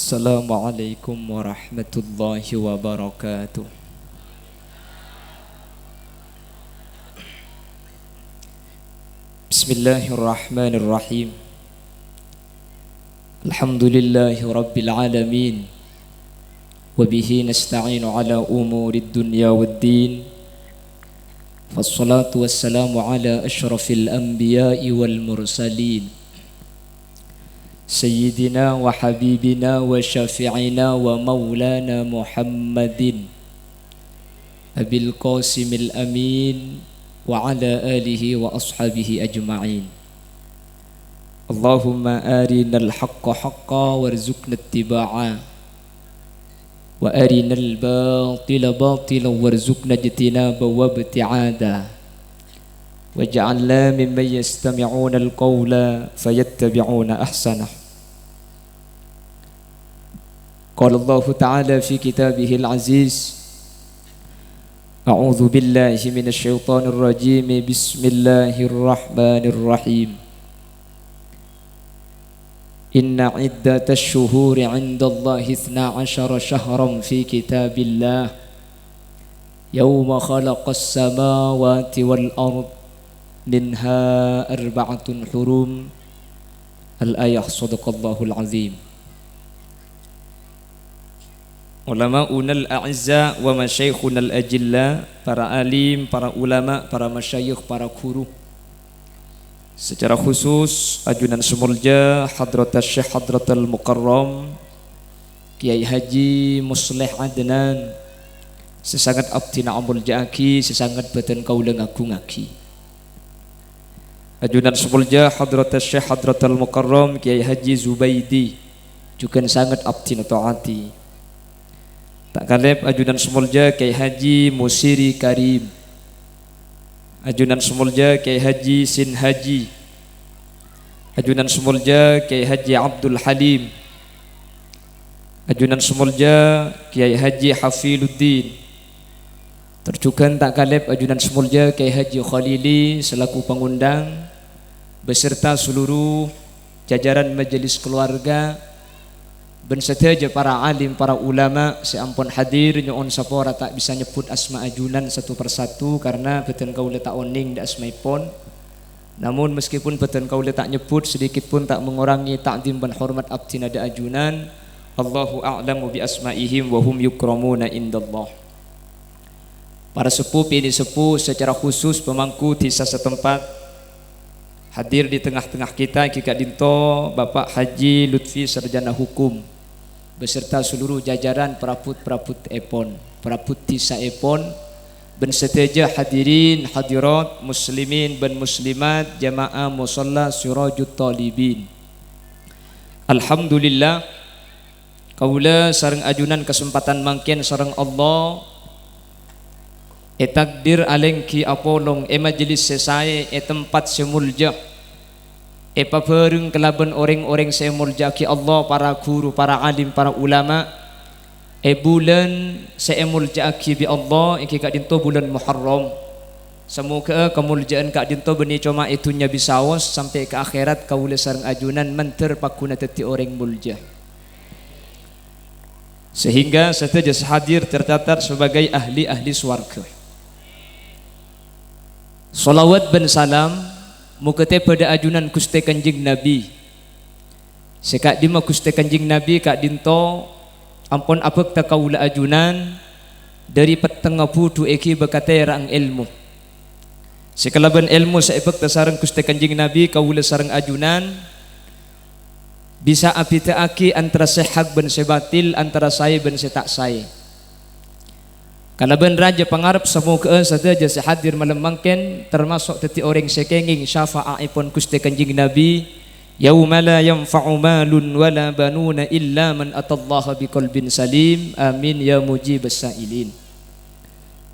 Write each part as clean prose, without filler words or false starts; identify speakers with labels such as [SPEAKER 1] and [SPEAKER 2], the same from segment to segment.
[SPEAKER 1] Assalamualaikum warahmatullahi wabarakatuh. Bismillahirrahmanirrahim. Alhamdulillahi rabbil alamin. Wabihi nasta'inu ala umurid dunya waddin. Wassalatu wassalamu ala ashrafil anbiya'i wal mursalin. Sayyidina wa habibina wa syafi'ina wa maulana Muhammadin Abil Qasimil Amin wa ala alihi wa ashabihi ajma'in. Allahumma arinal haqqa haqqa warzuqna ittiba'a wa arinal batila batila warzuqna ijtinaba wa ibti'ada waj'alna mimman yastami'una al-qawla fayattabi'una ahsanah. Qala Allah Ta'ala fi kitabihil aziz, A'udzu billahi minasy syaithanir rajim. Bismillahirrahmanirrahim. Inna iddatash syuhuri 'indallahi 12 syahran fi kitabillah yauma khalaqas samawati wal ard minha arba'atun hurum. Al-ayah. Shadaqallahul azim. Ulama'unal a'izza wa masyaikhunal ajilla, para alim, para ulama, para masyayikh, para guru. Secara khusus ajunan semulja Hadratas Syekh Hadratul Mukarram Kiai Haji Musleh Adnan, sesangat abdi na'amul ja'aki, sesangat badan kaula ngagung-agi. Ajunan semulja Hadratas Syekh Hadratul Mukarram Kiai Haji Zubaidi, juga sangat abdi na'taati. Tak kalep ajunan semulja Kiai Haji Musiri Karim, ajunan semulja Kiai Haji Sin Haji, ajunan semulja Kiai Haji Abdul Halim, ajunan semulja Kiai Haji Hafiluddin. Terjugan tak kalep ajunan semulja Kiai Haji Khalili selaku pengundang beserta seluruh jajaran majelis keluarga ben sedaja para alim, para ulama seampun hadir nyoon sapora tak bisa nyebut asma ajunan satu persatu karena beten kaula tak oning da asmaipun. Namun meskipun beten kaula tak nyebut sedikit pun tak mengurangi ta'zim dan hormat abdi nada ajunan. Allahu a'lamu bi asmaihim wa hum yukramuna indallah. Para sepuh pilih sepuh secara khusus pemangku desa setempat hadir di tengah-tengah kita Kika Dinto Bapak Haji Lutfi Sarjana Hukum beserta seluruh jajaran perabot-perabot epon, perabot desa epon, ben seteja hadirin hadirat muslimin ben muslimat jamaah musalla Sirajut Talibin. Alhamdulillah kaula sareng ajunan kesempatan mangken sareng Allah takdir alengki apolong majelis sesae tempat semulja pabareng kelaban orang-orang semulja ki Allah, para guru, para alim, para ulama bulan semulja ki bi Allah iki kak dinto bulan Muharram. Semoga kemuliaan kak dinto beni cuma itunya bisawas sampai ke akhirat kaula sareng ajunan menter pakuna teti orang mulja sehingga seteja hadir tercatat sebagai ahli-ahli swarga. Salawat ben salam mukete pada ajunan Gusti Kanjeng Nabi. Sekak dima Gusti Kanjeng Nabi kak dinto ampun abek ta kaula ajunan dari petengah budu eki bekate rang ilmu. Sekalaban ilmu saebek ta sareng Gusti Kanjeng Nabi kaula sareng ajunan bisa apitaaki antara sehak ben sebatil, antara saya ben setak saya. Kalaban raja pangarap semoga saja sehadir malam mangken termasuk teti orang sekenging syafa'aipun Gusti Kanjeng Nabi yauma la yanfa'u malun wala banuna illa man atallaha biqalbin salim. Amin ya mujibas sailin.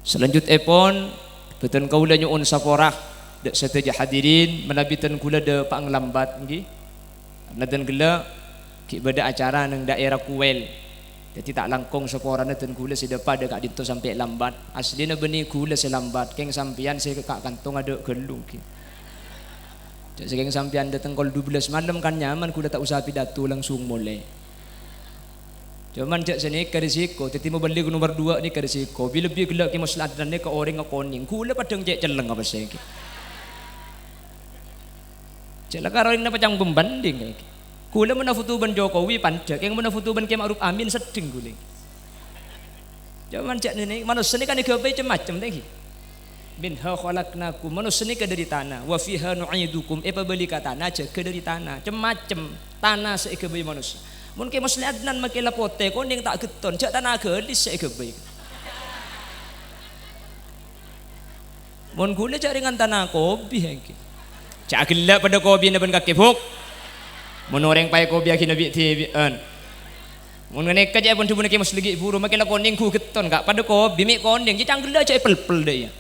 [SPEAKER 1] Selanjutnya pun beten kaula nyuun saporah dak sateja hadirin menabitan kula de panglambat nggih. Nadan gela ki bada acara nang daerah Kuel. Jadi tak langkong seporana ten gula si depa dekat dinto sampai lambat. Aslina beni gula selambat keng sampian saya kekak kantong ada gelung ki. Cak sekeng sampian datang kol 12 malam kan nyaman gula tak usah pidato langsung mulai. Cuman jak sini ke risiko, teti mau beli nomor 2 ni ke risiko. Bila lebih gelak ke masalah dan ni ke orang ke koning. Kula padang jak celeng apa sih? Celaka orang nak pacang pembanding kayak. Kula mana futuban Jokowi pancak, yang mana futuban Kiai Ma'ruf Amin sedeng kula. Cuman jak ni manusia ni kan digawe macam lagi. Minha khalaqnakum, manusia ni ke dari tanah. Wa fiha nu'idukum, beli ka tanah je ke dari tanah. Macam tanah seike manusia. Mun ke masli adnan make lapote koning tak geton jak tanah gelis sek gebe. Mun kula jak ringan tanah kopi hengki. Jak gelap pada kopi na ben kaki buk. Mun orang pai kopi aki nabi tibian. Mun ngene ka jak pun tubun ke masli gi buru make la koning ku geton kak pada kopi mi koning jak gelap jak pel-pel de ya.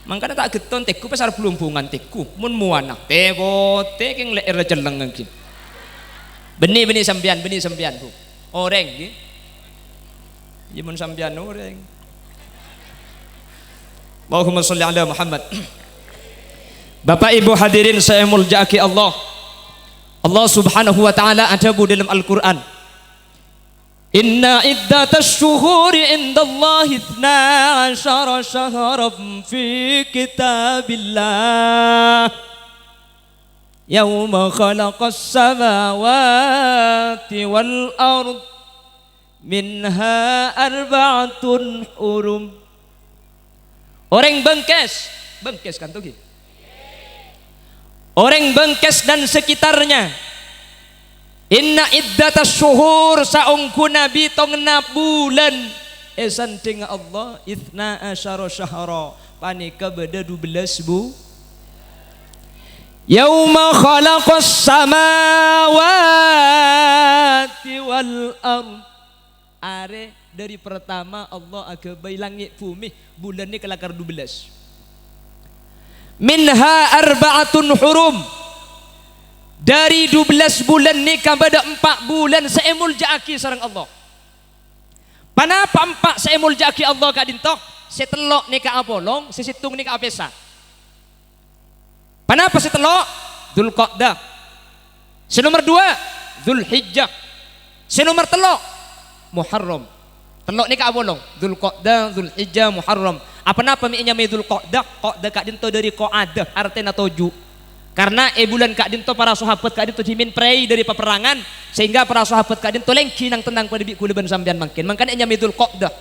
[SPEAKER 1] Mangkana tak geton teku pasar pelumpungan teku mun muana teko tekeng le era celeng ngki. Benih sambian bu. Orang gitu. Imun sambian orang. Allahumma sholli ala Muhammad. Bapak Ibu hadirin saya muljaki Allah. Allah Subhanahu wa taala ada dalam Al-Qur'an. Inna iddatash shuhuri indallahi 12 shahran fi kitabillah. Yauma khalaqas samawati wal ard minha arba'atun hurum. Orang Bengkes kan tuh gitu. Orang Bengkes dan sekitarnya. Inna iddatas syuhur saungku nabi tongna bulan esan dengan Allah 12 syahra panika beda 12 bu. Yauma khalaqas samawati wal ard. Are dari pertama Allah agabai langit bumi bulan ni kelakar 12. Minha arba'atun hurum. Dari 12 bulan ni kepada 4 bulan seemul jaki sareng Allah. Panapa 4 seemul jaki Allah ka dintok? Setelok ni ka apolong, sesitung ni ka apesa. Kenapa si telok? Dzulqa'dah. Si nomor 2 Dzulhijjah. Si nomor telok Muharram. Telok ni ka bolong Dzulqa'dah, Dzulhijjah, Muharram. Apa napa mi nya Dzulqa'dah? Qa'dah ka dinto dari qa'adah artinya toju. Karena bulan ka dinto para sahabat ka dinto jimin prei dari peperangan sehingga para sahabat ka dinto lengki nang tenang pada bi kuleban sampean mangkin. Mangkana nya Dzulqa'dah.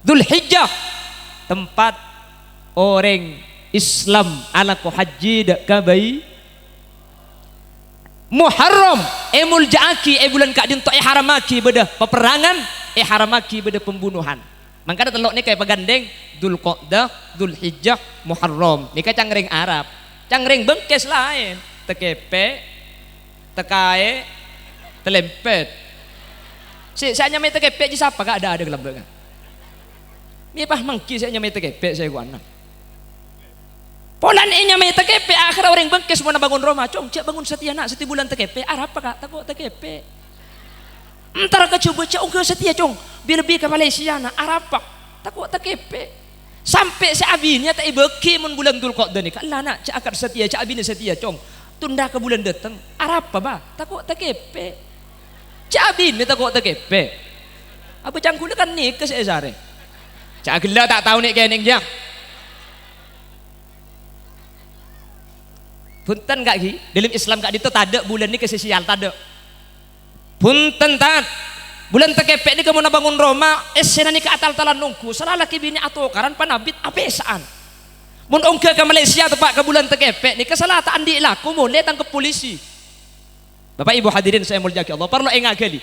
[SPEAKER 1] Dzulhijjah tempat orang Islam ala ko haji dak kabai. Muharram emul jaaki bulan ka dinto haramaki beda peperangan haramaki beda pembunuhan. Mangkana telok ni kay pagandeng Dzulqa'dah, Dzulhijjah, Muharram. Ni ka cangreng Arab. Cangreng Bengkes lain. Tekepe, tekae, telempet. Saya nyamai tekepe ji siapa ka ada dalam belakang. Mi pah mangki saya nyamai tekepe saya gua anak. Polan inya may tekepe akhir orang Bengkes mau bangun rumah cong cak bangun setia nak seti bulan tekepe arab apa kak takut tekepe entar ke coba cak ungke setia cong biar lebih ke Malaysia nak arab pak takut tekepe sampai si abinya tak ibeki mun bulan Dzulqa'dah ni kalah nak cak akar setia cak abinya setia cong tunda ke bulan datang arab apa bah takut tekepe cak abinya takut tekepe apa cangkul kan ni ke seesare cak gila tak tahu ni kening jak. Punten kak ki dalam Islam kak itu tak ada bulan ni kesesial tak ada. Punten tat bulan tekepek ni kamu nak bangun Roma esena ni ke atal-talan nungku salah laki bini atau karan panabit apesaan. Mun ongke ke Malaysia tepat ke bulan tekepek ni kesalah tak andi laku mulai tangkap polisi. Bapak Ibu hadirin saya muljaki Allah perlu ingat kali.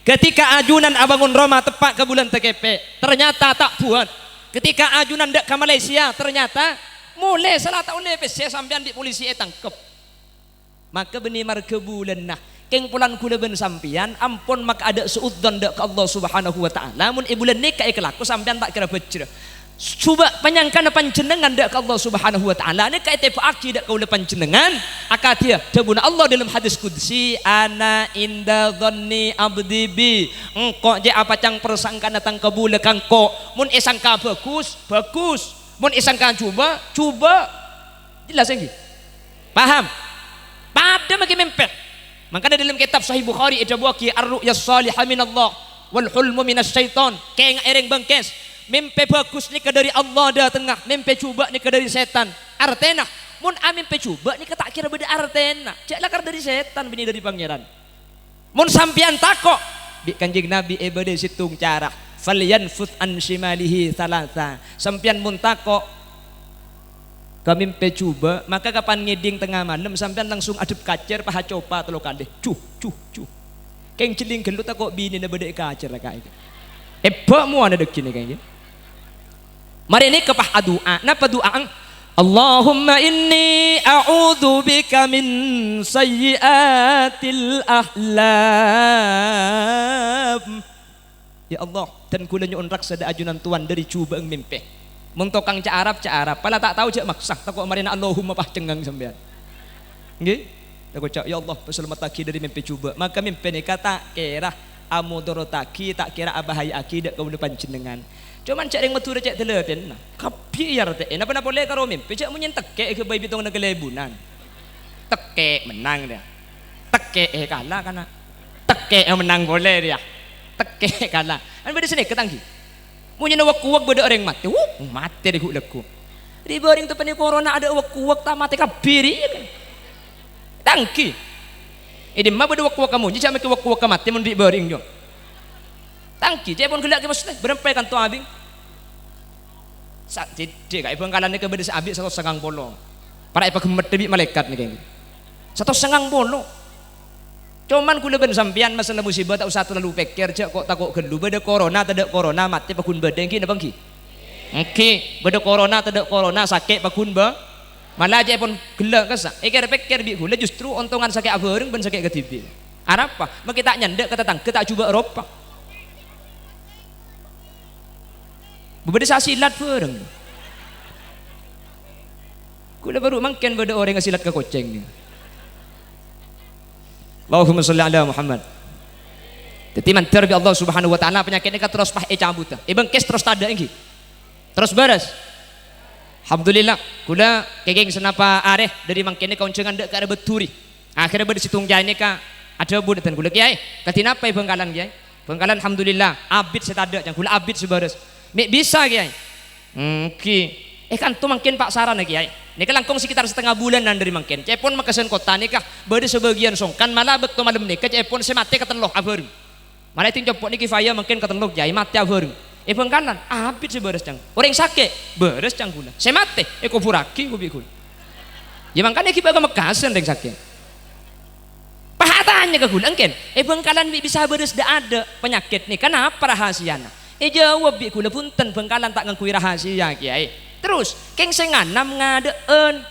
[SPEAKER 1] Ketika ajunan abangun Roma tepat ke bulan tekepek ternyata tak puan. Ketika ajunan dek ke Malaysia ternyata mulai salah tahun ni saya sampean di polisi tangkep. Maka benih marke bulan nah keng pulan kula ben sampean ampun maka ada suudzon dak ke Allah Subhanahu wa taala mun bulan ni kae kelaku sampean tak kira bejre. Coba panyangkan panjenengan dak ke Allah Subhanahu wa taala ni kae tepaki dak kaula panjenengan akatia debuna Allah dalam hadis qudsi ana inda dhanni abdi bi engko je apa cang persangka datang ke bulan kangko mun sangka bagus mun isangka coba jelas lagi paham pada makin mempet makanya dalam kitab Sahih Bukhari ada buaki ar-ru'yas salihah minallah wal hulmu minasyaiton. Kaya ereng bengkes. Mimpi bagus ni ke dari Allah dah tengah. Mimpi cuba ni ke dari setan. Artena mun amin pe cuba ni tak kira beda artena. Cek lakar dari setan bini dari pangeran. Mun sampian takok bi Kanjeng Nabi bade situng cara. Falyanfut an shimalihi thalatha. Sampian mun takok kami pe cuba maka kapan ngeding tengah malam sampian langsung adep kacer paha copa telo kadeh. Cuh. Keng celing gelut takok bini na bade kacer lah kae. Eba mu ana dekine kayaknya. Mari ini kepah doa. Napa doa? Allahumma inni a'udzu bika min sayyiatil ahlam. Ya Allah, dan kula nyuwun raksa da ajunan tuan dari cuba eng mimpi. Mun tokang ca Arab, pala tak tahu cak maksak takok marina Allahumma pah cengang sampean. Nggih? Takok cak ya Allah, pasal mataki dari mimpi cuba. Maka mimpi ni kata kira amudorotaki tak kira abahaya aki dak kau depan jenengan. Cuman cak yang metu cak teleten. Kapi ya rete. Napa boleh karo mimpi cak munyen teke ke bayi bitong na kelebunan. Teke menang dia. Teke kalah kana. Teke menang boleh dia. Teke kalah. Kan beda sini ketangki. Munyen wak-wak beda orang mati. Mati deh leku. Di baring tu pani corona ada wak-wak tak mati kabiri. Tangki. Ini mah beda wak-wak kamu. Jadi cak wak-wak mati mun di baring jo. Tangki, saya pun gelak ke masjid, berempai kan tu abing. Sak jadi kai pengkalan ni ke beda abik 150. Para ipa gemet debi malaikat ni kayak. 150. Cuman kula ben sampean masalah musibah tak usah terlalu pikir cak kok takut gelu beda corona tidak corona mati pakun bedeng ki napa ki? Oke, beda corona tidak corona sakit pakun ba. Malah aja pun gelak kesak. Pikir bi kula justru untungan sakit abareng ben sakit ketibi. Arapa? Mak kita nyandek kata tang, kita coba Eropa. Berbeda silat bareng. Kula baru mangken beda orang yang silat ke koceng ni. Allahumma salli ala Muhammad. Jadi mantar bi Allah Subhanahu wa taala penyakit ni terus pah cabut. Bengkes terus tada lagi. Terus beres. Alhamdulillah kula kegeng senapa areh dari mangken ni kauncengan dek ka ada beturi. Akhirnya beda situng jai ni ka ada budatan kula kiai. Katina apa Bengkalan kiai? Bengkalan alhamdulillah abid setada jang kula abid seberes. Mek bisa kiai. Kan tu mungkin Pak Saran kiai. Ni kan langkong sekitar setengah bulanan dari mungkin. Cepon makasan kota ni kah bade sebagian songkan malah bekto malam ni ka cepon se mate katenloh abareng. Malah tin cepot ni kifaya mungkin katenloh kiai mate abareng. Bengkalan abid seberes cang. Orang sakit beres cang kula. Se mate ko puraki ko bikul. Ya mangkane ki baga mekasen reng sakit. Pahatannya ke kula engken. Bengkalan bisa beres dak ada penyakit ni. Kenapa rahasiana? Jawab bi kula punten Bengkalan tak ngakui rahasia kiai. Terus keng senganam ngadeun.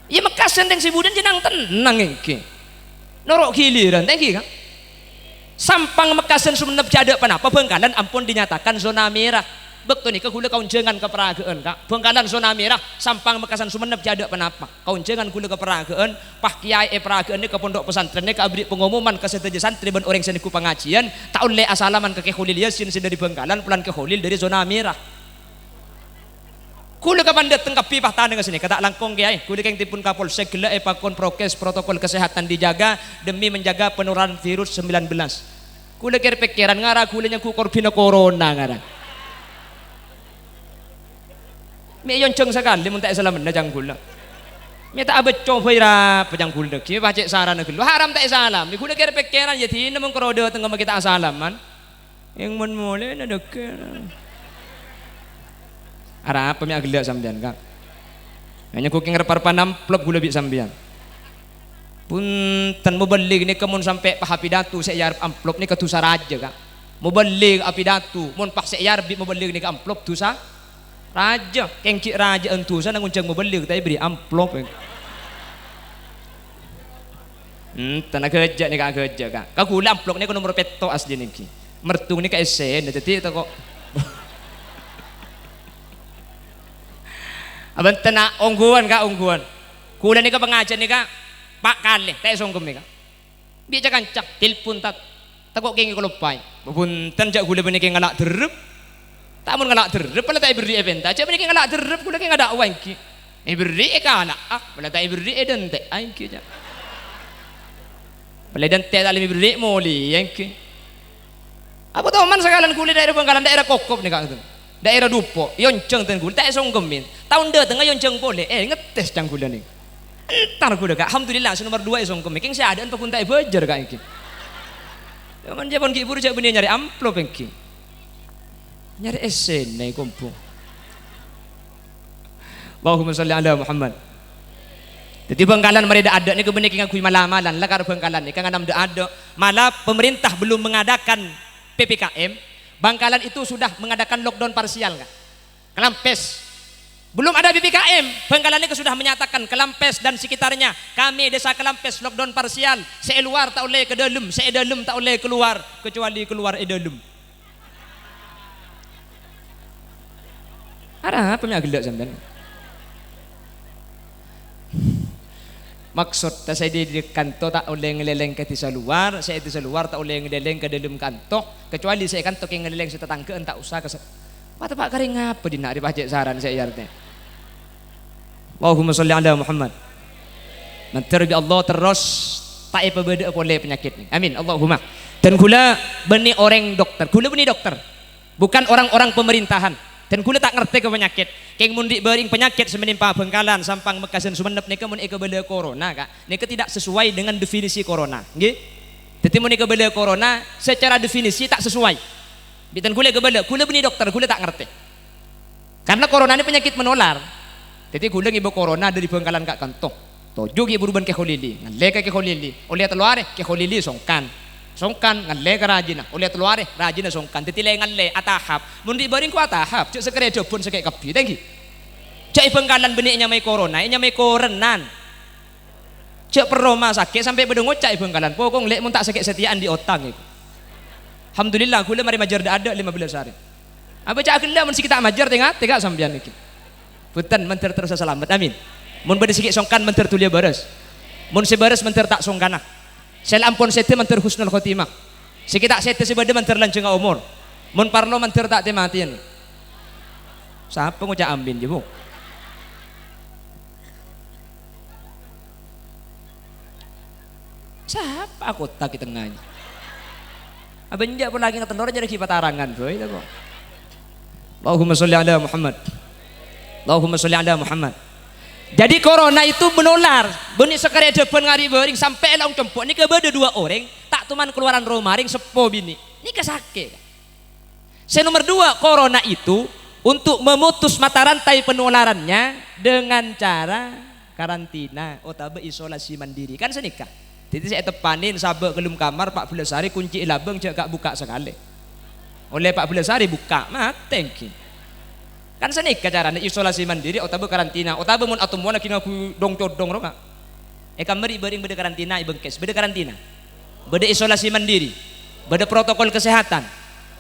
[SPEAKER 1] Ya mekasen deng sibudan jenang tenang engke. Norok giliran tengki kan. Sampang mekasen sumenep jada panapa Bengkalan ampun dinyatakan zona merah. Bekto nika kula kaunjengan keperageun Kak. Bengkalan zona merah sampang mekasan sumenep jada panapa. Kaunjengan kula keperageun pah kiai perageun ni ke pondok pesantren ni ke abdi pengumuman ke seteje santri ben orang seniku pengajian taun le asalaman ke Kholil Yasin dari Bengkalan pulan ke Kholil dari zona merah. Kula kapan dateng ke pipah tanah ke sini kata langkong kiai kula keng tipun Kapolsek gela pakon prokes protokol kesehatan dijaga demi menjaga penularan virus 19. Kula kira pikiran ngara kula nya ku korbina corona ngara. Mi yonceng sekali mun tak salam na jang kula. Mi tak abecco baira pajang kula ki pacek saran kula. Haram tak salam. Mi kula kira pikiran ya tin mun krodo tengah kita salaman. Yang mun mole na deker. Ara apa mi agila sampean Kak. Hanya kuking repar-repar amplop gula bi sampean. Punten mubalik ni kemun sampai pah pidatu saya yarep amplop ni ketusa raja Kak. Mubalik apidatu mun pah saya yarep mubalik ni ke amplop tusa raja kengki raja entusa nang uncang mubalik tapi beri amplop. Tanah kerja ni Kak kerja Kak. Kak gula amplop ni ko nomor peto asli ni ki. Mertung ni ka esen jadi ta kok. Abang tenak ongguan Kak ongguan. Kula ni ka pengajian ni Kak Pak Kalih tak songkem ni Kak. Biar kancak telepon tak takok kengi kolopay. Punten jak kula beni keng ngalak derep. Tak mun ngalak derep pala tak beri event. Jak beni keng ngalak derep kula keng ada awan ki. Beri ka anak pala tak beri dente ai ki jak. Pala dente tak beri moli yang ki. Apa tahu man sekalan kulit daerah Bangkalan daerah Kokop nih kak, daerah Dupo, yonceng ten kulit, tak songgemin. Tahun dah tengah yonceng boleh, ngetes cang kulit nih. Entar kulit kak, alhamdulillah nomor 2 songgemin. King saya ada pun tak bejer kak ini. Cuman dia pun kibur cak benih nyari amplop king, nyari esen nih kumpul. Allahumma sholli ala Muhammad. Jadi Bangkalan mereka ada nih kebenih king aku malam-malam lah karena Bangkalan nih kan ada malah pemerintah belum mengadakan PPKM, Bangkalan itu sudah mengadakan lockdown parsial kan? Kelampes belum ada PPKM, Bangkalan ini sudah menyatakan Kelampes dan sekitarnya, kami desa Kelampes lockdown parsial, seluar tak boleh ke dalam, dalam tak boleh keluar kecuali keluar dalam. Ada apa yang gelak sampean? Maksud saya di kantor tak boleh ngeleleng ke tisa luar, saya tisa luar tak boleh ngeleleng ke dalam kantor, kecuali saya kantor yang ngeleleng saya tetangga entah usah ke. Mata pak kering apa di nak dipajak saran saya artinya. Allahumma sholli ala Muhammad. Nanti Allah terus tak apa beda boleh penyakit ni. Amin. Allahumma. Dan gula benih orang dokter, gula benih dokter, bukan orang-orang pemerintahan. Dan gula tak ngerti ke penyakit. Keng mundi bering penyakit semenimpa Bangkalan sampang Mekasan Sumenep nika mun eka bela corona kak. Nika tidak sesuai dengan definisi corona. Nggih. Dadi mun eka bela corona secara definisi tak sesuai. Bitan gula gula benih dokter gula tak ngerti. Karena corona ini penyakit menular. Jadi gula ngibo corona dari Bangkalan kak kantong. Tojo gi buruban ke kholili. Ngalle ke kholili. Oleh teluare ke kholili songkan. Songkan ngalle ka rajina oleh teluare rajina songkan titile ngalle atahap mundi baring ku atahap cek sekere jobon sekek kebi thank you cek Bangkalan beniknya mai corona nya mai korenan cek peroma sakit sampai bedongo cek Bangkalan pokong lek mun tak sekek setiaan di otang iku alhamdulillah kula mari majar ada 15 hari apa cak gila mun kita majar tengah sampean iki punten menter terus selamat amin mun bade sikit songkan menter tulia bares mun sebares menter tak songkanah sel ampun sete manter husnul khotimah sekitar sete sebade manter lanjeng umur mun parlo manter tak tematian siapa ngucap amin je bu siapa aku tak di tengahnya abang dia pun lagi ngetelur jadi kipat arangan boy itu kok Allahumma sholli ala Muhammad Allahumma sholli ala Muhammad. Jadi corona itu menular. Benih sekali depan ngari bering sampai elang cempok. Ini kebeda 2 orang tak tuman keluaran rumah ring sepo bini. Ini kesake. Saya nomor 2 corona itu untuk memutus mata rantai penularannya dengan cara karantina atau isolasi mandiri kan senikah. Jadi saya tepanin sabak gelum kamar 14 hari kunci labeng cek gak buka sekali. Oleh 14 hari buka mateng. Kan senik caranya isolasi mandiri atau karantina atau mun atau mun kina ku dong codong ro kamari bering beda karantina ibeng kes beda karantina beda isolasi mandiri beda protokol kesehatan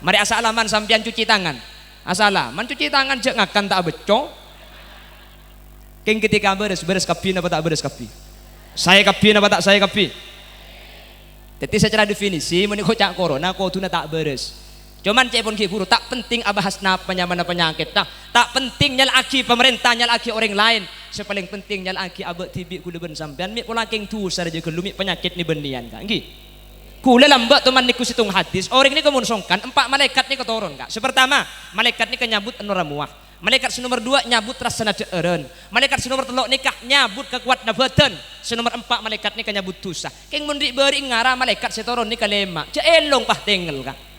[SPEAKER 1] mari asalaman sampean cuci tangan asalaman cuci tangan jek ngakan tak beco keng ketika beres kapi apa tak beres kapi saya kapi apa tak saya kapi jadi secara definisi mun cak corona kau tuna tak beres. Cuman cek pun guru tak penting abahas penyamana penyakit tak penting nyalaki pemerintah nyalaki orang lain sepaling penting nyalaki abek tibik kula ben sampean mi pola keng tu sarja kelumit penyakit ni benian kak nggih kula lambat teman niku situng hadis orang ni kemun songkan 4 malaikat ni keturun kak sepertama malaikat ni kenyabut anuramuah malaikat nomor 2 nyabut rasana deeren malaikat nomor 3 nikah nyabut kekuat nabatan nomor 4 malaikat ni kenyabut dosa keng mun beri ngara malaikat seturun ni kalema cek elong pah tengel kak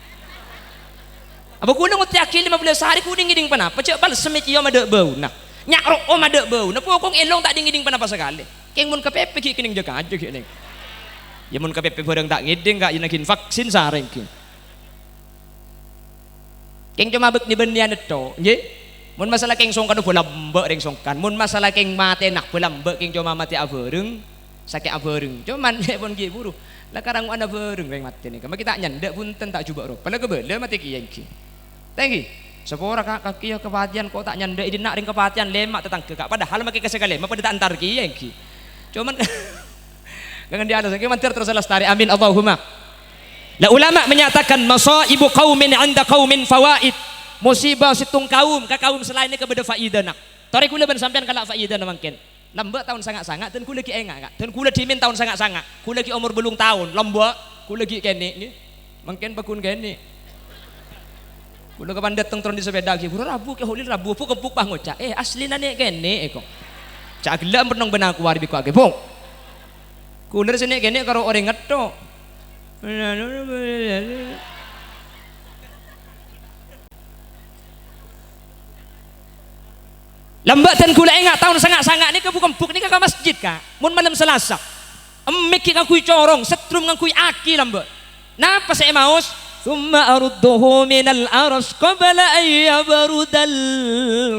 [SPEAKER 1] Abang kuning uti akil 15 hari kuning ngiding panapa cek bal semit iyo made bau nah nyak ro made bau nah pokong elong tak ngiding panapa sekali keng mun kepepe ki kening jaga aja ki ning ya mun kepepe bareng tak ngiding gak inakin vaksin sareng ki keng cuma bek ni benian eto nggih mun masalah keng songkan bola mbek ring songkan mun masalah keng mate nak bola mbek keng cuma mati abeureng sakit abeureng cuman pun ki buru lah karang ana beureng ring mati ni kama kita nyandak punten tak coba ro pala kebele mati ki yang ki tenggi sepora kaki kepatian kok tak nyanda ini nak ring kepatian lemak tetangga kak padahal makai kesekali apa pada antar ki ya ki cuman dengan dia alasan mantir terus lestari amin Allahumma la ulama menyatakan masaibu qaumin 'inda qaumin fawaid musibah situng kaum ka kaum selain ini kebeda faidana tori kula ben sampean kala faidana mangken lembek tahun sangat-sangat dan kula ki enga kak dan kula dimin tahun sangat-sangat kula ki umur belum tahun lembek kula ki kene nggih mangken bakun kene Kulo kapan dateng tron di sepeda ki, buru rabu ke holil rabu pu kempuk pah ngocak. Aslina nek kene kok. Cak gelem benong benaku wari biku ake, Bung. Kuler sini kene karo orang ngetok. Lambat dan gula enggak tahun sangak-sangak ini kebuk-kebuk ini ke masjid kak mun malam Selasa emik ngakui corong setrum ngakui aki lambat napa saya maus thumma arudduhu minal aras qabla ayyabrudal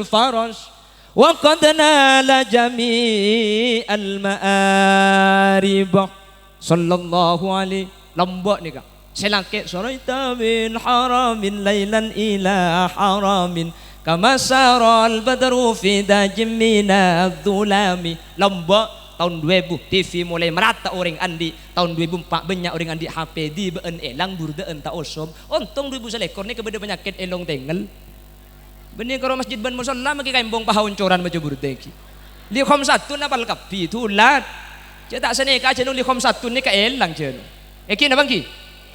[SPEAKER 1] faras wa qad nala jami'al ma'aribah sallallahu alaihi lambat nih kak selake saraita min haramin lailan ila haramin kama saral badru fi dajim minadh dhulami lomba tahun 2000 TV mulai merata orang andi tahun 2004 banyak orang andi HP di beun elang burdaan tak osom untung 2000 selekor ni kebeda penyakit elong tengel benih karo masjid ban musalla maki kaimbong pahaun coran baca burdeki li khom satu napal kapi tulat cetak sene ka jenung li khom satu ni ka elang jen eki na bangki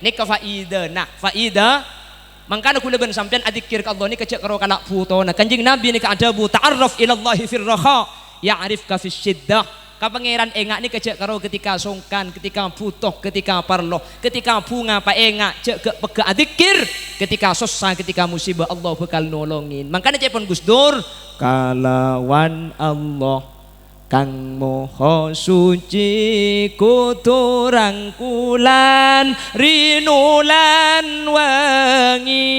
[SPEAKER 1] ni ka faida nah faida mangkana kula ben sampean adzikir ka Allah ni kecek karo kalak putona kanjing nabi ni ka adabu ta'arraf ila Allah fir raha ya'rifka fis syiddah ka pangeran engak ni kecek karo ketika songkan ketika butuh ketika parloh ketika bunga pa engak cek ke pega adzikir ketika susah ketika musibah Allah bakal nolongin mangkana cek pun Gus Dur kalawan Allah kang moho suci kudu rangkulan rinulan wangi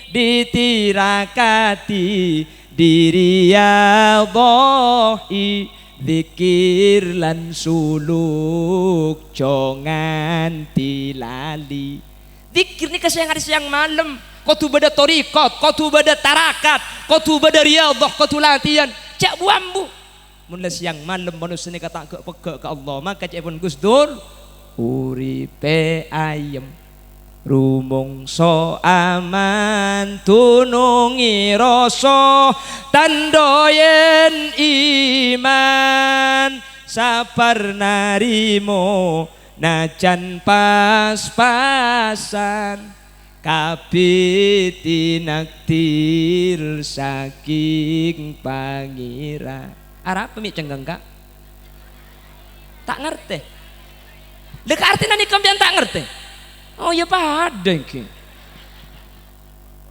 [SPEAKER 1] ditirakati diriyadhahi zikir lan suluk jongan tilali zikir ni kasiang hari siang malam kudu bada torikot kudu bada tarakat kudu bada riyadhah kudu latihan cak buambu mulai siang malam manusia ni kata ke pegak ke Allah maka cepon Gus Dur uripe ayem rumongso aman tunungi rasa tandoyen iman sabar narimo najan pas-pasan kabeh naktir saking pangeran Arab pemik cenggeng kak tak ngerti lek artinya ni kampian tak ngerti oh ya pada ki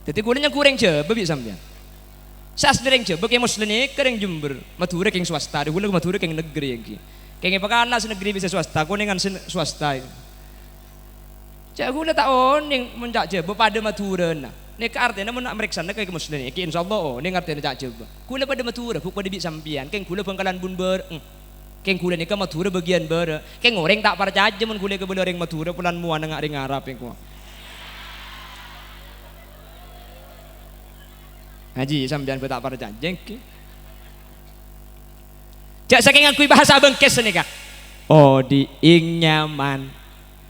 [SPEAKER 1] jadi gunanya kurang coba bi sampean sas dereng coba ke muslim ni kering Jember Madura keng swasta di hulu Madura keng negeri ki keng pakana negeri bisa swasta kuningan swasta cak gula tak oning mencak coba pada Madura nah nek artinya mun nak meriksa nek ke muslim iki insyaallah oh ning artinya cak coba kula pada Madura buku pada bi sampian keng kula Bangkalan Bunber keng kula nika Madura bagian ber keng goreng tak percaya mun kula ke belereng Madura pulan muan ngak ring Arab engko Haji sampean tak percaya jengki jak saking ngakui bahasa bengkes nika oh diing nyaman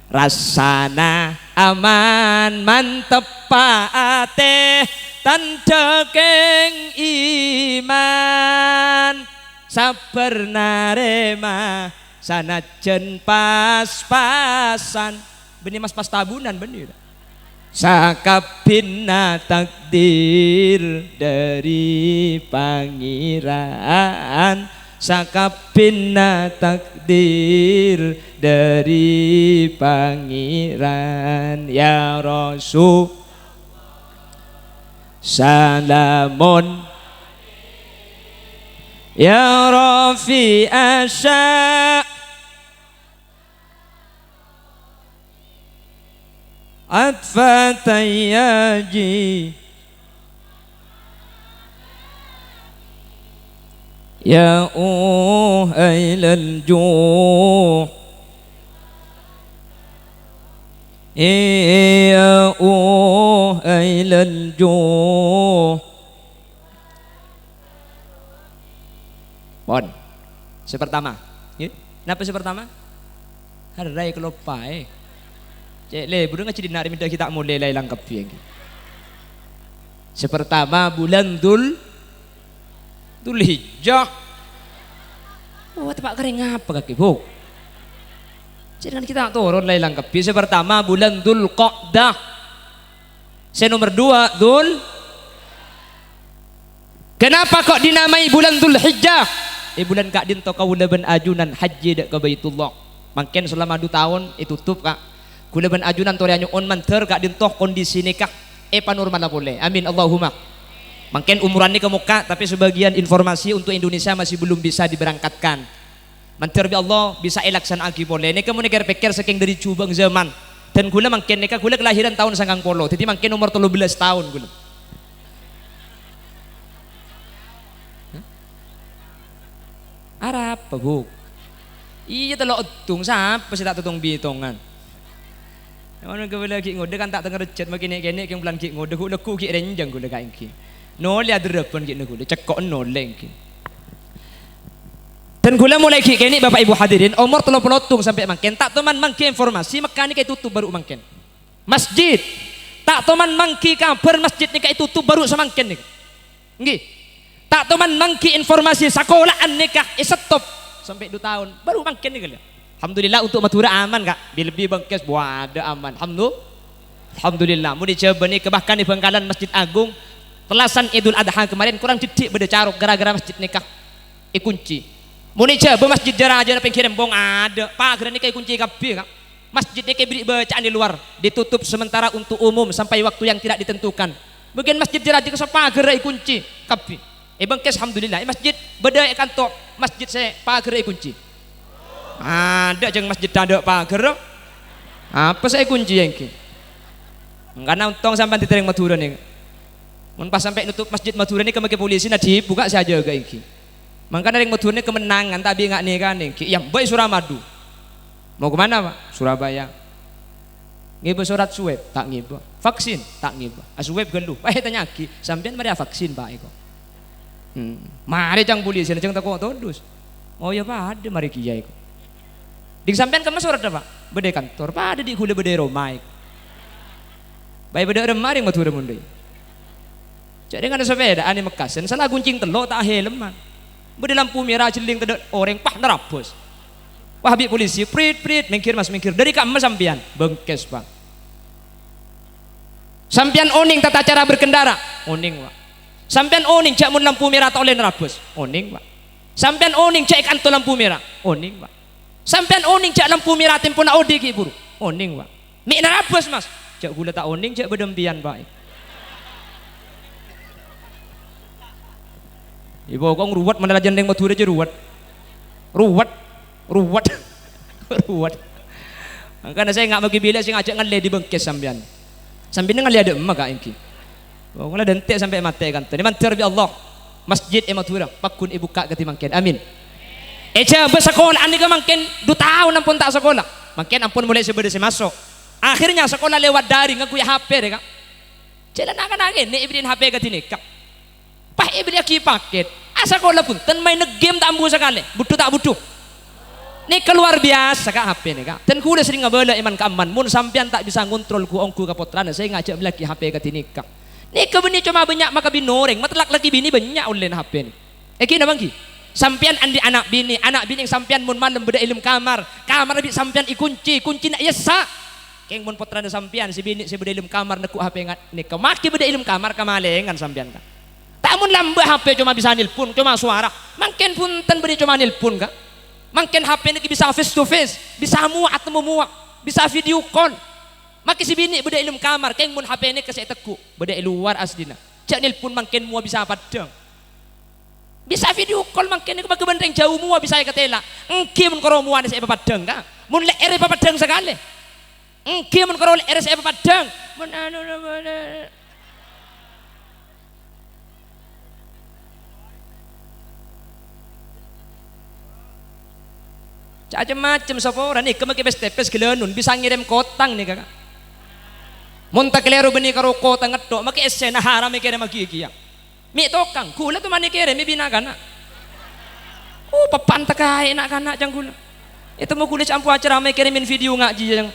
[SPEAKER 1] rasana aman mantep paate tanda keng iman sabar narema sanajen pas-pasan benih mas pas tabunan benih sakabina takdir dari pangeran sakabina takdir dari pangeran ya Rasul salamun ya Rafi asya atfatayyaji ya ailal juh ya ailal juh pon sepertama napa sepertama harai kelopai cek le burung ngeci dinari minta kita mulai lai langkap yang sepertama bulan Dzulhijjah oh tempat kering apa kaki buk jangan kita turun lai langkap sepertama bulan Dzulqa'dah Saya nomor 2 Kenapa kok dinamai bulan Dzulhijjah? Bulan kak dinto kaulaban ajunan haji dak ke Baitullah. Mangken selama 2 tahun tutup kak. Kulaban ajunan torianyo on manter kak dinto kondisi nikah panormal boleh. Amin Allahumma. Mangken umuran ni ke muka tapi sebagian informasi untuk Indonesia masih belum bisa diberangkatkan. Manter bi Allah bisa elaksan agi boleh. Nika mun pikir saking dari cubang zaman. Dan kula mangken nika kula kelahiran tahun 90. Jadi mangken umur 13 tahun kula. Arab pabuk. Iya telo utung siapa sih tak tutong bitongan. Mana kau lagi ngode kan tak tengah recet makin kene yang bulan ki ngode gula ku ki renjang gula kain ki. Nol ya derapan ki gula cekok nol lengki. Dan gula mulai ki kene bapak ibu hadirin umur 30 sampai makin tak teman mangki informasi makani kayak tutup baru makin. Masjid tak teman mangki kabar masjid ni kayak tutup baru semangkin ni. Nggih. Tak teman mangki informasi sekolahan nikah stop sampai 2 tahun baru makin ni kali. Alhamdulillah untuk Madura aman kak. Lebih Bangkes ada aman. Alhamdulillah. Mau dicoba ni bahkan di Bangkalan Masjid Agung telasan Idul Adha kemarin kurang titik beda caruk gara-gara masjid nikah kunci. Mau dicoba masjid Jaraja na pengkirim bong ada. Pagar ni kayak kunci kabeh kak. Masjid ni kayak beri bacaan di luar ditutup sementara untuk umum sampai waktu yang tidak ditentukan. Bagian masjid Jaraja ke pagar kunci kabeh. Bangkes alhamdulillah masjid beda kantor masjid saya pagar kunci. Ada jeng masjid ada pagar. Apa saya kunci yang ki? Karena untung sampai ditereng Madura nih. Mun pas sampai nutup masjid Madura nih ke polisi nah dibuka saja ke iki. Makanya ring Madura nih kemenangan tapi nggak nih kan ki. Yang baik Suramadu. Mau kemana pak? Surabaya. Ngibu surat swab tak ngibu. Vaksin tak ngibu. Swab geluh. Tanya ki. Sampean mari vaksin pak iko. Mari jang polisi jang takut todus. Oh ya pak ada mari kiai iko. Di sampean ke surat apa? Bede kantor. Pak ada di hule bede romai. Baik bede remari Madura mundai. Jadi kan ada sepeda ani Mekasen salah guncing telok tak helm man. Bede lampu merah celing tedek orang pah nerapus. Wah habis polisi prit mengkir mas mengkir dari kamu sampean Bangkes pak. Sampean oning tata cara berkendara oning pak. Sampean oning cak mun lampu merah tak oleh nerapus oning pak. Sampean oning cak kantor lampu merah oning pak. Sampean oning cak lampu merah tempo nak odi ki buru oning pak. Mik nerapus mas cak gula tak oning cak bedempian pak. Ibu kong ruwet mana lajan deng Madura je ruwet. Karena saya nggak bagi bila saya ngajak ngale di Bangkes sampean. Sampean ngale ada emak kak ingki. Oh ngale dentek sampai mati kan. Ini mantir bi Allah. Masjid Madura pakun ibu kak kati mangken. Amin. Coba sekolah ani ke mangken 2 tahun ampun tak sekolah. Mangken ampun mulai sebeda masuk. Akhirnya sekolah lewat daring aku ya HP deh kak. Jalan akan ni ibrin HP kati ni kak. Pah ibrin ki paket. Sekolah pun ten main game tak ambu sekali. Butuh tak butuh. Ini keluar biasa kak HP nih kak. Dan ku udah sering ngabala iman keaman. Mun sampean tak bisa ngontrol ku ongku kapotrana. Saya ngajak belaki HP kati ni kak. Ini kebeni cuma banyak maka binoreng. Matlak lagi bini banyak ulin HP ni. Kina bangki. Sampean andi anak bini yang sampean mun malam beda ilmu kamar bi sampean kunci nak yesa keng mun potrana sampean si bini si beda ilmu kamar neku HP nikah maki beda ilmu kamar kamalengan sampean kan tak mun lambe HP cuma bisa nilpun cuma suara mangken punten beda cuma nilpun kan mangken HP ni bisa face to face bisa muat temu muat bisa video call maki si bini beda ilmu kamar keng mun HP ni kasih teku beda luar aslina cak nilpun mangken mua bisa padang bisa video call mangkene ke benteng jauh mua bisa katela engki mun karo mua saya padang ka mun lek ere padang sekali engki mun karo lek ere saya padang mun anu macam-macam sapa ora nih kemake pes gelenun bisa ngirim kotang nih kakak mun tak kleru beni karo kotang ngedok make esena haram kirim magi ya mi tokang gula tu mani kere mi bina kana papan tekai nak kana jang gula itu mau gula campu acara me kirimin video ngaji yang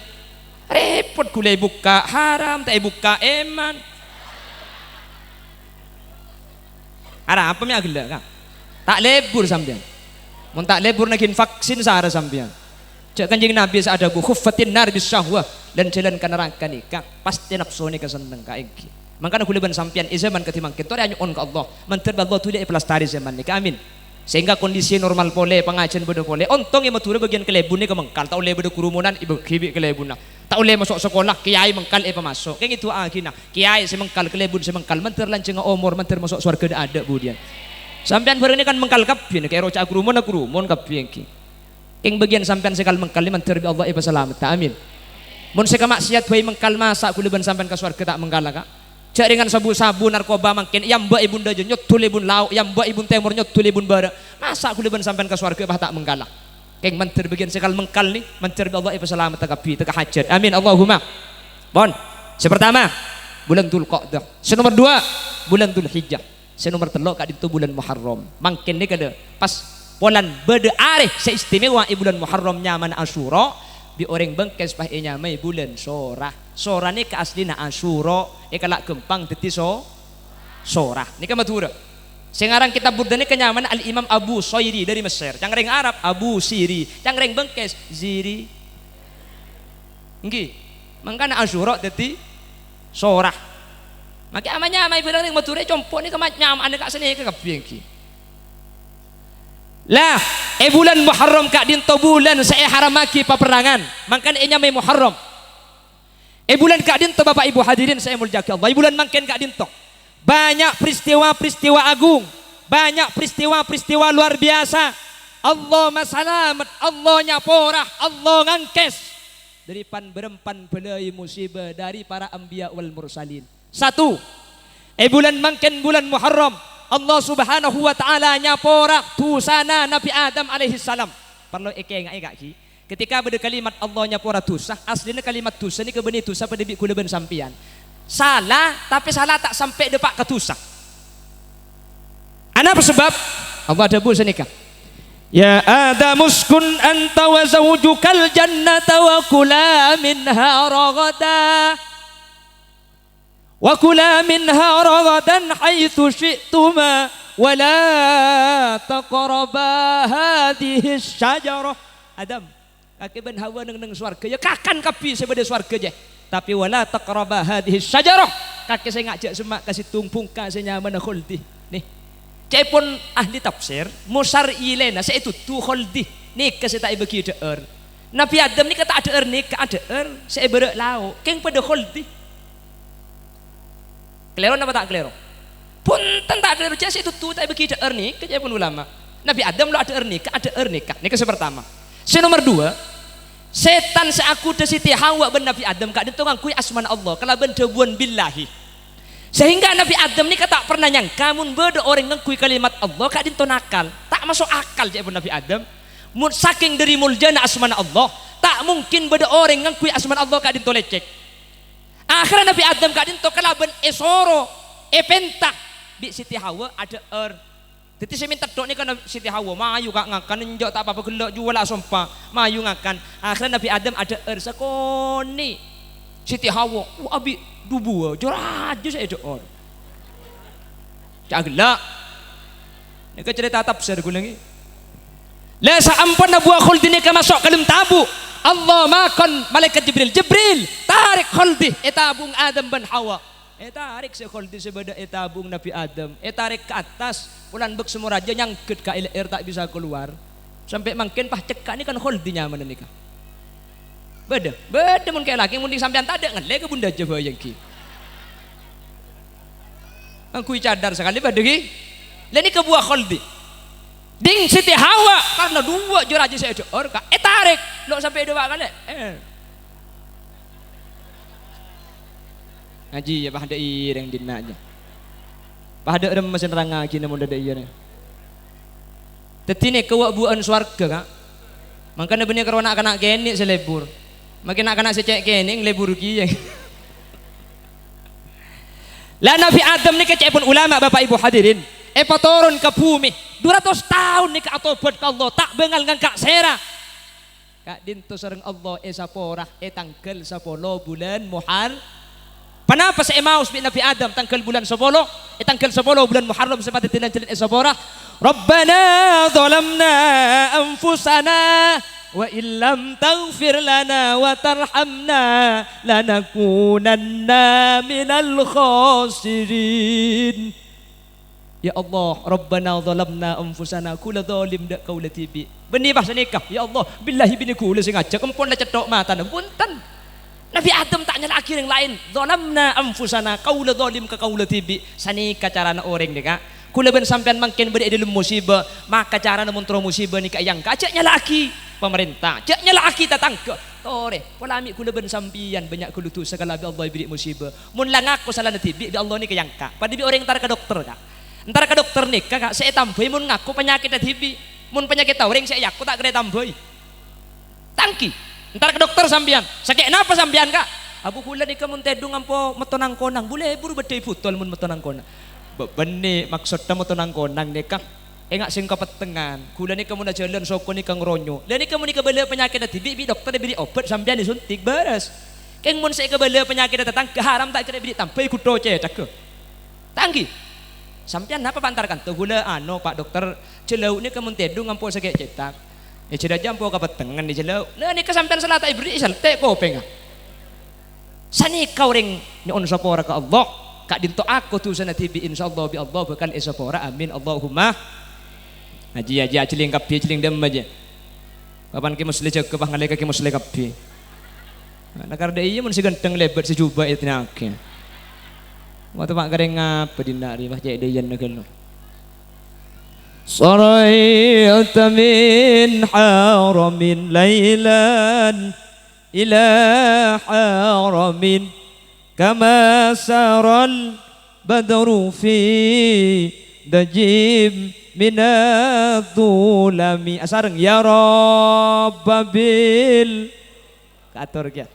[SPEAKER 1] repot gula buka haram tak buka eman ada apa mi agila kan tak lebur sampean mun tak lebur nagin vaksin sara sampean Cak Kanjeng Nabi saadabu khuffatin nar bis syahwah dan jalan ka neraka nikah pasti nafsu ni keseneng ka iki. Mangkana kuliban sampean zaman ketimang kita hanya on ka Allah. Mantar Allah tu dia pelastari zaman nikah amin. Sehingga kondisi normal pole pengajian bodo pole ontong yang matura bagian kelebun ni kemengkal tak boleh bodo kerumunan ibu kibi kelebun tak boleh masuk sekolah kiai mengkal masuk kayak gitu akhirnya kiai semengkal kelebun semengkal mantar lanceng umur mantar masuk surga ada budian sampean bareng ini kan mengkal kapien kayak roca kerumun kapien ki. Yang bagian sampean sekal mengkal mantar bi Allah iba selamat amin. Mun seka maksiat bae mengkal masa kuliban sampean ka surga tak mengkal ka. Jaringan sabu-sabu narkoba mangkin yang mbak ibun dajo nyotul ibun lau yang mbak ibun temur nyotul ibun bara masa kuliban sampean ka surga bah tak mengkal. Keng mantar bagian sekal mengkal ni mantar bi Allah iba selamat takapi taka hajat amin Allahumma. Bon. Sepertama bulan Dzulqa'dah. Senomor 2 bulan Dzulhijjah. Senomor 3 ka ditu bulan Muharram. Mangkin ni kada pas bulan bede areh seistimewa bulan Muharram nyaman Asyura bi orang bengkes pah nyamai bulan Sorah. Sorah ni ka aslina Asyura kalak gempang dadi Sorah. Ni ka matura. Sengarang kitab Burda ni kenyaman Al Imam Abu Soiri dari Mesir. Cangreng Arab Abu Siri, cangreng bengkes Ziri. Nggih. Mangkana Asyura dadi Sorah. Maki amanya amai bilang ning mature compok ni kematnyam ane kak seni ke kabeh iki. Lah, bulan Muharram kak dinto bulan saya haramaki peperangan. Mangkan nyamai Muharram. Bulan kak dinto Bapak Ibu hadirin saya muljaki Allah. Bulan mangken kak dinto. Banyak peristiwa-peristiwa agung, banyak peristiwa-peristiwa luar biasa. Allah masalamat, Allah nyaporah, Allah ngangkes dari berempan belai musibah dari para anbiya wal mursalin. 1. Bulan mangken bulan Muharram Allah Subhanahu wa taala nyaporak tusana Nabi Adam alaihi salam. Perlu enggak ki. Ketika pada kalimat Allah nyapora tusah, aslinya kalimat tusah ni kebeni tusah pada bi kuleban sampian. Salah, tapi salah tak sampai depak ke tusah. Ana sebab Allah ada bu senika. Ya Adam uskun anta wa zawjukal jannata wa kula minha ragada. Wa kula minha ragadan haitsu syi'tuma wa la taqraba hadhihi syajarah. Adam, kaki ben Hawa nang swarga ya kakan kapi sebeda swarga je. Tapi wala taqraba hadhihi syajarah. Kaki saya ngajak semak kasih tumpung kasih nyaman khuldi. Nih. Cai pun ahli tafsir musar ilena saya itu tu khuldi. Nih kasih tak bagi deer. Nabi Adam ni kata deer ni ka deer saya berek lau. Keng pada khuldi. Kelero apa tak kelero? Punten tak kelero jas itu tu tak bagi deer ni ke pun ulama. Nabi Adam lo ada ernik, ada ernik. Ini ke pertama. Nomor 2, setan seaku de Siti Hawa ben Nabi Adam kak ditong ngakui asman Allah kala ben debuan billahi. Sehingga Nabi Adam ni tak pernah nyangka mun beda orang ngakui kalimat Allah kak ditong nakal. Tak masuk akal je Nabi Adam. Mun saking dari muljana asman Allah, tak mungkin beda orang ngakui asman Allah kak ditong lecek. Akhirnya Nabi Adam kak ditong kala ben esoro, pentak bi Siti Hawa ada Jadi saya minta dok ni kan Siti Hawa mayu kak ngakan njok tak apa-apa gelak jual lah sumpah mayu ngakan. Akhirnya Nabi Adam ada sakoni Siti Hawa abi dubu joraj saya dok cak gelak ni ke cerita tafsir gulangi la saampun buah khuldi ni ke masuk kalim tabu Allah makan malaikat Jibril tarik khuldi etabung Adam ben Hawa tarik si khuldi sebeda etabung Nabi Adam tarik ke atas ulan bek semua raja nyangkut ke air tak bisa keluar sampai makin pah cekak ni kan khuldi nyaman nikah beda mun kayak laki mun sampean tak ada ngele ke bunda Jawa yang ki angkui cadar sekali beda ki lain ke buah khuldi ding Siti Hawa karena dua jo raja saya ka tarik lo sampai dua kali ngaji ya bah ada ireng dina aja bah ada mesin ranga kini mun ada iya tetine kewak buan swarga kak makanya benih karena anak geni selebur makin anak secek geni lebur ki lah Nabi Adam ni kecek pun ulama bapak ibu hadirin turun ke bumi 200 tahun ni ke atobat ke Allah tak bengal ngangkak sera kak dinto sareng Allah saporah tanggal 10 bulan Muharram. Kenapa saya mau bin Nabi Adam tanggal bulan 10 tanggal 10 bulan Muharram sempat dilanjut saporah Rabbana zalamna anfusana wa illam taghfir lana wa tarhamna lanakunanna minal khasirin. Ya Allah, Rabbana zalamna anfusana kula zalim dak kaula tibi. Beni bahasa nikah. Ya Allah, billahi bini kula sing ngajak empun dah cetok mata punten. Nabi Adam tak nyala akhir yang lain. Zalamna anfusana kaula zalim ka kaula tibi. Sanika carana orang deka. Kula ben sampean mangkin beri dalam musibah, maka carana mun tro musibah ni ka yang kacak nyala aki pemerintah. Cak nyala aki tatangka. Tore, pola amik kula ben sampian banyak kula tu segala bi Allah beri musibah. Mun lang aku salah tibi bi Allah ni ka yang ka. Pada bi orang entar ka dokter ka. Entar ke dokter nih kakak saya tambah mun ngaku penyakit TV mun penyakit orang saya aku tak kena tambah tangki entar ke dokter sambian sakit napa sambian kak abu kula nih kamu tedung ampo metonang konang boleh buru bedai putol mun metonang konang benih maksudnya metonang konang nih kak enggak sing kepetengan kula nih kamu nak jalan soko nih kang ronyo dan nih kamu nih kebela penyakit TV bi dokter beri obat sambian disuntik beres keng mun saya kebela penyakit datang haram tak kena beri tambah ikut doce tak ke tangki sampean apa pantarkan tuh gula ano pak dokter celau ni kamu tedung ngampo sakit cetak ya ceda jampo kapetengan di celau nah ni kesampean salah tak ibri isal te ko penga sani kau ring ni on sapora ka Allah kak dinto aku tu sana tibi insyaallah bi Allah bakal isapora amin Allahumma haji celing kapi celing dem aja kapan ki musli cek ke pangalai ki musli kapi nakar de iya mun si ganteng lebat si juba itu nakin waktu pak gareng apa dinari bah jadi yan nagalo sarayta min haramin laylan ila haramin kama saral badru fi dajib minadulami asareng ya rabbil kator kya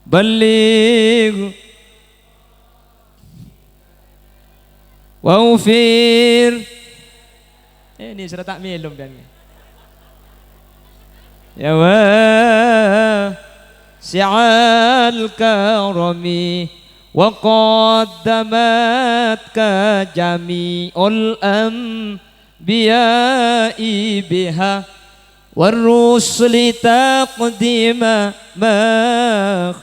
[SPEAKER 1] baligh Waufir ini sudah tak minum dan ya wa si'al karami wa qaddamat ka jami'ul anbiya'i biha warrusli taqdima makhdumin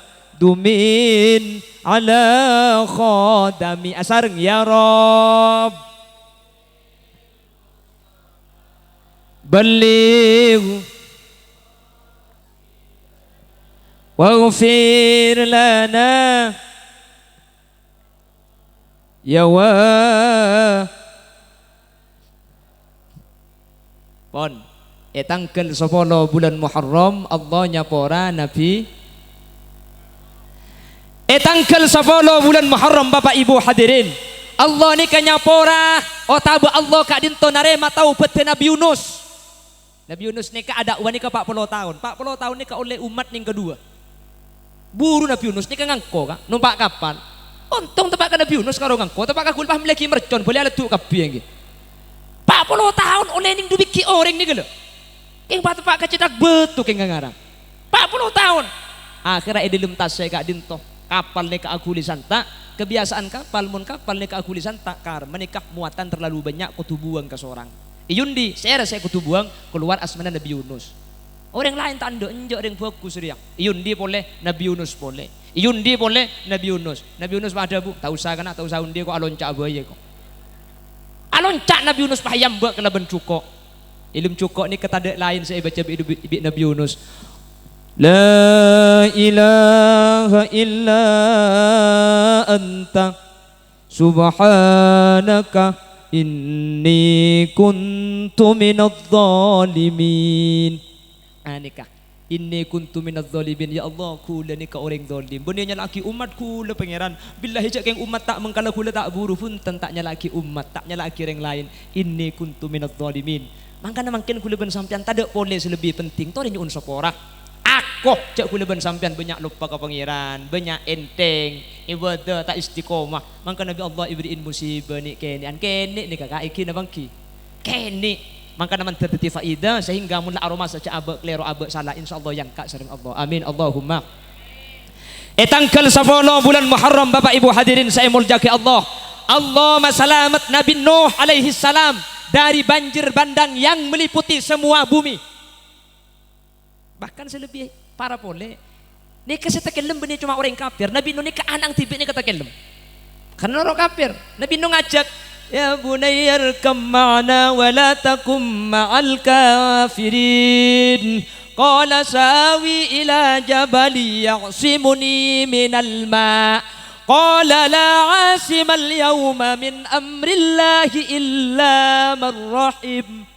[SPEAKER 1] ala khadami asareng ya Rabb baligh waghfir lana ya wa pon etangkel 10 bulan Muharram Allah nyapora Nabi tanggal 10 bulan Muharram Bapak Ibu hadirin Allah ni kanyapora otabu Allah kak dinto narema taubat Nabi Yunus ni ka ada wani ka 40 tahun ni ka oleh umat ning kedua buru Nabi Yunus ni ka ngangko ka numpak kapal untung tepak ka Nabi Yunus karo ngangko tepak ka kulpah miliki mercon boleh aletu kabeh nggih 40 tahun oleh ning dubiki orang ni gelo king tepak ka cedak betu king ngarang 40 tahun akhirnya edilum tas saya kak dinto kapal nika aguli santa kebiasaan kapal nika aguli santa kar menikah muatan terlalu banyak kutu buang ke seorang iyundi saya kutu buang keluar asmana Nabi Yunus orang lain tanda enjak yang bagus riang iyundi boleh Nabi Yunus boleh iyundi boleh Nabi Yunus pada bu tak usah kana tak usah undi kok aloncak bae kok aloncak Nabi Yunus pahayam mbak kena bencuko ilmu cukok ni ketada lain saya baca bi Nabi Yunus La ilaha illa anta subhanaka inni kuntu minadh dhalimin. Anika inni kuntu minadh dhalimin ya Allah kula ni ka orang zalim. Benarnya laki umat kula pangeran. Billahi jak keng umat tak mengkala kula tak buru pun tentaknya laki umat taknya laki orang lain. Inni kuntu minadh dhalimin. Mangkana mangkin kula ben sampean tak ada polis lebih penting to nyuun sapora. Aku cak kula ben sampean banyak lupa ke pangeran, banyak enteng, ibadah tak istiqomah. Mangka Nabi Allah iberiin musibah ni kene ni kakak iki na bangki. Kene mangka naman tertiti faida sehingga mun aroma saja abak klero abak salah insyaallah yang kak sering Allah. Amin Allahumma. Tanggal 10 bulan Muharram Bapak Ibu hadirin saya muljaki Allah. Allahumma salamat Nabi Nuh alaihi salam dari banjir bandang yang meliputi semua bumi. Bahkan selebih para pole. Nika setekelem benih cuma orang kafir. Nabi Nuh nika anang tibi nika tekelem. Karena orang kafir. Nabi Nuh ngajak, ya bunayya arkam ma'ana wa la takum ma'al kafirin. Qala sawi ila jabali ya'simuni minal ma'. Qala la 'asimal yawma min amrillahi illa man rahim.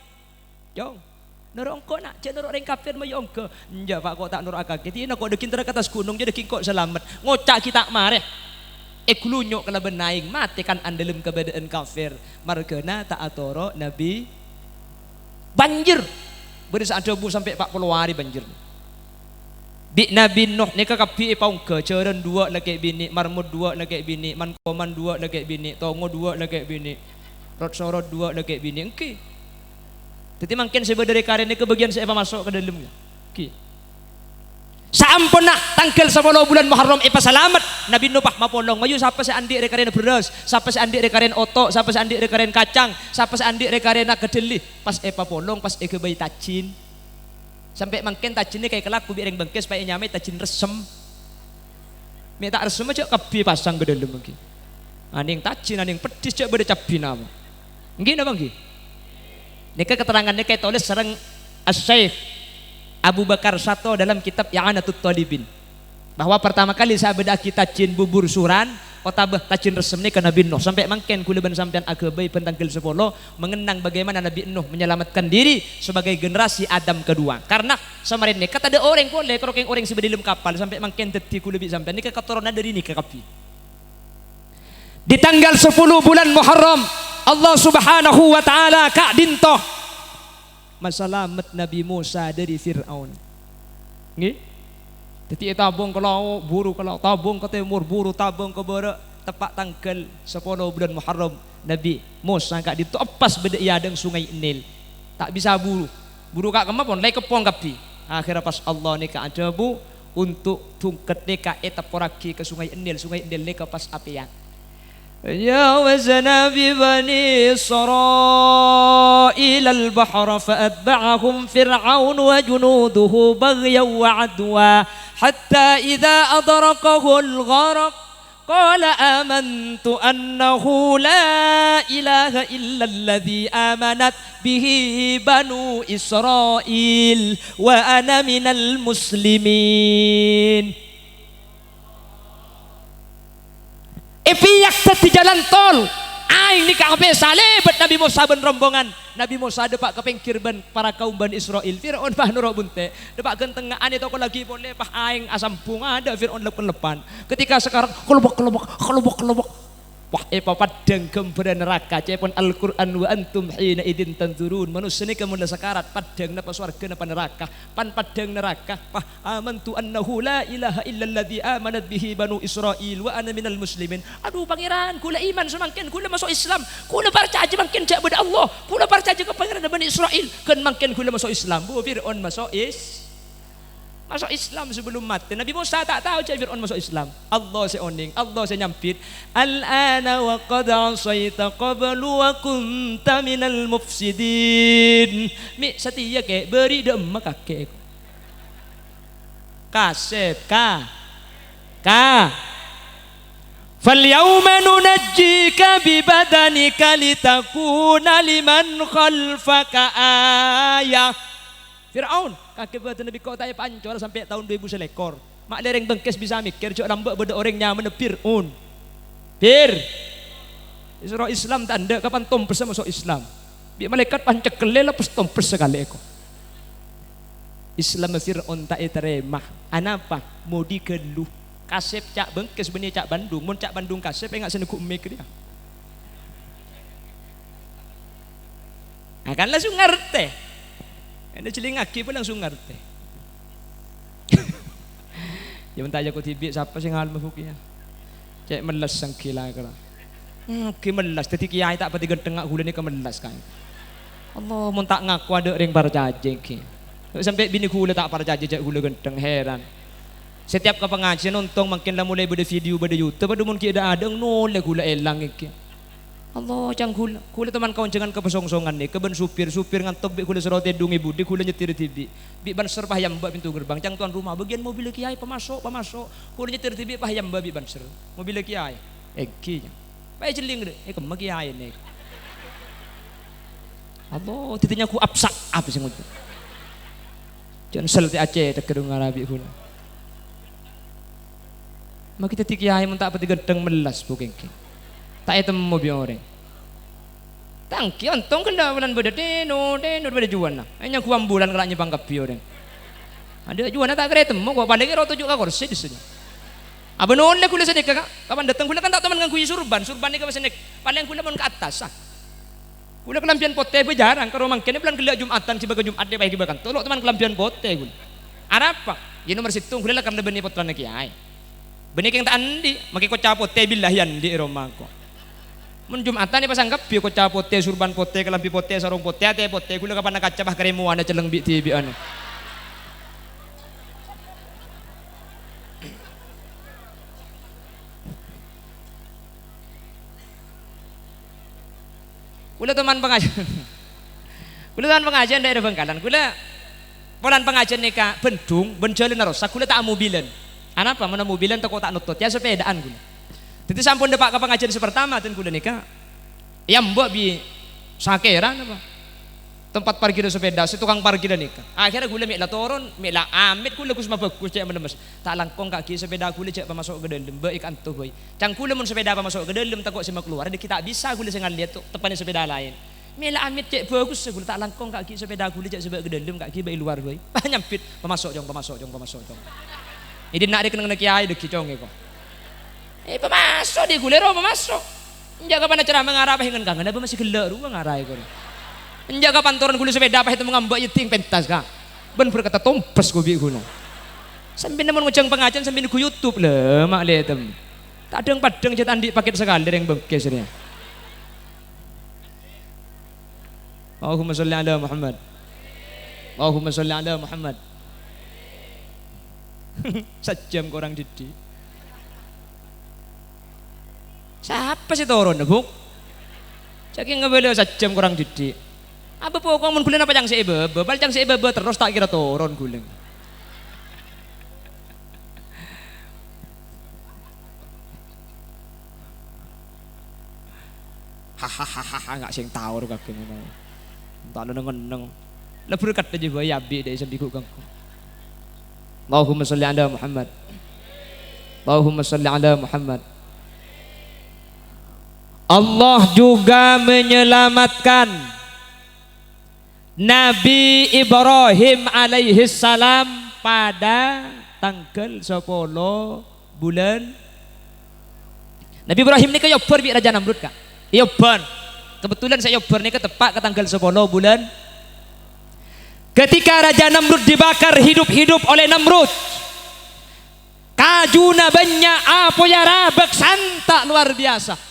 [SPEAKER 1] Jom. Nurut engkau nak, cek nurut orang kafir mau engkau. Enggak pak, kau tak nurut akak. Kita nak kau dekin ke atas gunung, jadi kau selamat. Ngocak kita marah. Eklunyok kalau benaing matikan andalam keberadaan kafir. Markena tak atoro Nabi banjir. Beri saat coba sampai 40 hari banjir. Di Nabi Nuh ni kakapi ipau ke ceren 2 lagi bini, marmut 2 lagi bini, mankoman 2 lagi bini, tongo 2 lagi bini, rot sorot 2 lagi bini. Engke. Jadi mungkin saya dari karen ini kebagian saya masuk ke dalamnya. Okay. Saampun nak tanggal 10 bulan Muharram ipa selamat Nabi Nuh pah mapolong mayu siapa saya andi rekaren beras, siapa saya andi rekaren otok, siapa saya andi rekaren kacang, siapa saya andi rekaren kedeli. Pas ipa polong pas eke bayi tacin. Sampai mungkin tacin ini kayak kelaku biar yang bengkes supaya nyamai tacin resem. Minta resem aja kapi pasang ke dalam mungkin. Aning tacin aning pedis coba beda capi nama. Gini apa gini? Nika keterangannya kayak tulis serang As-Syaikh Abu Bakar Sato dalam kitab I'anatul Talibin bahwa pertama kali saya bedah kita cin bubur suran otabah tacin resem ni ke Nabi Nuh sampai mangken kuliban sampean agabai pentanggal 10 mengenang bagaimana Nabi Nuh menyelamatkan diri sebagai generasi Adam kedua karena samarin ni kata ada orang boleh kalau orang sebelum kapal sampai mangken teti kulibi sampean ni keturunan dari ni ke kapi di tanggal 10 bulan Muharram Allah Subhanahu wa taala kak dintoh masalamat Nabi Musa dari Fir'aun. Nggih. Dadi tabung kalau buru kalau tabung ke timur buru tabung ke barat tepat tanggal 10 bulan Muharram Nabi Musa kak ditopas beda iadeng sungai Nil. Tak bisa buru. Buru kak kemapun lai kepong kapi. Akhirnya pas Allah ni kak ajabu untuk tungket neka etaporaki ke sungai Nil neka pas apian. جاوزنا ببني إسرائيل البحر فأتبعهم فرعون وجنوده بغيا وعدوا حتى إذا أدركه الغرق قال آمنت أنه لا إله إلا الذي آمنت به بنو إسرائيل وأنا من المسلمين. Epiyak di jalan tol aing ni kabeh salibet Nabi Musa ben rombongan Nabi Musa depak ke pengkir ban para kaum Bani Israel Fir'aun bah nurut bunte depak gentengaan itu lagi boleh pah aing asam bunga ada Fir'aun lepan ketika sekarang kelobok wah padang gembira neraka cepon Al-Quran wa antum hina idin tanzurun manusia ni kemudian sekarat padang napa swarga napa neraka padang neraka pah amantu annahu la ilaha illalladzi amanat bihi banu Israil wa ana minal muslimin. Aduh pangeran kula iman semangkin kula masuk Islam kula percaya mangkin jak beda Allah kula percaya ke pangeran Bani Israil kan mangkin kula masuk Islam bu Fir'aun masuk Islam sebelum mati. Nabi Musa tak tahu cak Fir'aun masuk Islam. Allah seoning, Allah senyampit. Al-ana wa qad asaita qablu wa kunta minal mufsidin. Mi setia ke beri demak kakek. Kasep ka. Fal yawma nunajjika bi badanika litakuna liman khalfaka ayah. Fir'aun kakek batu Nabi kau tanya pancol sampai tahun 2000 selekor mak lereng bengkes bisa mikir cok lambak beda orang nyaman Fir'aun Islam tanda kapan tompes masuk Islam bi malaikat pancek kelel lepas tompes sekali eko Islam Fir'aun tak terima anapa mau dikeluh kasep cak bengkes benih cak Bandung mun cak Bandung kasep enggak seneguk mikir dia akan langsung ngerti ada celingaki pun langsung ngerti. Ya mentah aja kau tibik siapa sih ngal mafukinya. Cek melas sang kila kala. Melas. Tadi kiai tak pati gentengak gula ni kemelas kan. Allah mun tak ngaku ada ring parjaje ki. Sampai bini gula tak parjaje cek gula genteng heran. Setiap ke pengajian untung makin lah mulai beda video beda YouTube. Aduh mun ki ada noleh gula elang iki. Allah cang kula teman kawan jangan kepesongsongan nih keben supir ngantuk bi kula serote dungi budi kula nyetir tibi bi ban ser pahayam mbak pintu gerbang cang tuan rumah bagian mobil kiai pemasok kula nyetir tibi pahayam mbak bi ban ser mobil kiai eki bae jeling deh kemah kiai nih Allah titinya ku apsak apa sih ngono jangan selti Aceh dekedung Arabi kula mak kita kiai mun tak peti gedeng melas bukengke tak itu mau biore tangki ontong kena bulan beda deno beda juana hanya kuam bulan kelaknya bangkap biore ada juana tak kira temu gua balik roto juga kursi di sini apa nolnya kula sedek kakak kapan datang kula kan tak teman dengan kuy surban ini kapan sedek paling kula pun ke atas kula kelampian pote jarang kalau mangkene bulan kelak jumatan si baga jumat dia baik bakan tolok teman kelampian pote kula apa ya nomor situ kula lah karena benih potran kiai benih yang tak andi makai kocap pote billahian di rumahku mun jumatan ni pasanggap biyo ko capote surban pote kelampi pote sarung pote ate pote kula kapan nak kacabah keremu ana celeng bi tibi ane kula teman pengajian daerah Bangkalan kula polan pengajian nika bendung benjalen rosak kula tak mobilan apa mana mobilan toko tak nutut ya sepedaan kula jadi sampun depak ke pengajian sepertama dan kula nikah ya mbok bi sakeran apa tempat parkir sepeda si tukang parkir nikah akhirnya kula mik la turun mik la amit kula kusma bagus cek menemes tak langkong kaki sepeda kula cek masuk ke dalam mbak ikan tuh boy cang kula mun sepeda masuk ke dalam takut sima keluar kita bisa kula sing lihat tuh tepane sepeda lain mik la amit cek bagus kula tak langkong kaki sepeda kula cek sebab ke dalam kaki bayi luar boy nyampit pemasok jong ini nak dikenang kiai deki cong kok pemasok di gulero pemasok menjaga pada cara mengarah pengen kangen apa masih gelak ruang ngarah itu menjaga panturan gula sepeda apa itu mengambak yeting pentas kah ben berkata tompes gobi guna sambil namun ngejang pengajian sambil ku YouTube lah mak liatem tak ada yang padang cet andi paket sekali yang bengkes ini Allahumma sholli ala Muhammad Allahumma sholli ala Muhammad sejam korang didi siapa sih turun buk saking ngebeli sejam kurang didik apa pokok mun gulen apa yang sebe bal yang sebe terus tak kira turun gulen hahaha nggak sing tawur kakek ngono tak neng lebur kat aja bayi abi dek sendiku kangku Allahumma sholli ala Muhammad Allahumma sholli ala Muhammad Allah juga menyelamatkan Nabi Ibrahim alaihi salam pada tanggal 10 bulan Nabi Ibrahim ini ke Yobar bi Raja Namrud kak Yobar kebetulan saya Yobar ini ketepak ke tanggal 10 bulan ketika Raja Namrud dibakar hidup-hidup oleh Namrud kajuna banyak apa ya rabak santa luar biasa.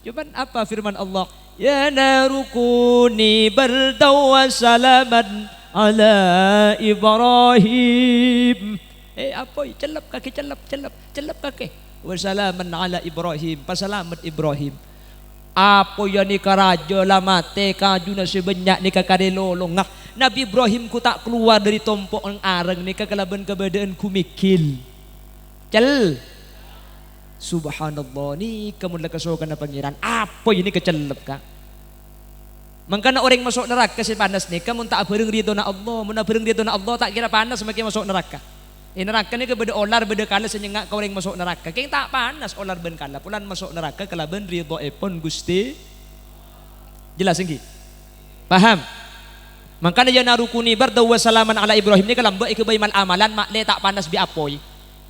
[SPEAKER 1] Cuman apa firman Allah? Ya narukuni bardaw wa salaman ala Ibrahim. Apa? Celap kaki celap kaki. Wa salaman ala Ibrahim. Pasalamat Ibrahim. Apa ya ni karaja lamate kajuna sebanyak ni kakarelolong ngak. Nabi Ibrahim ku tak keluar dari tompok ang areng ni kekalaban kebadaan ku mikil. Cel. Subhanallah ni kamu nak kesokan na pangeran apa ini kecelep kak mangkana orang masuk neraka si panas ni kamu tak bareng ridho na Allah mun bareng ridho na Allah tak kira panas semakin masuk neraka neraka ni kebeda olar beda kala senyengak ka orang masuk neraka keng tak panas olar ben kala pulan masuk neraka kalaban ridho epon Gusti jelas engki paham mangkana ya narukuni bardaw wa salaman ala Ibrahim ni kalamba ikebay mal amalan makle tak panas bi apoy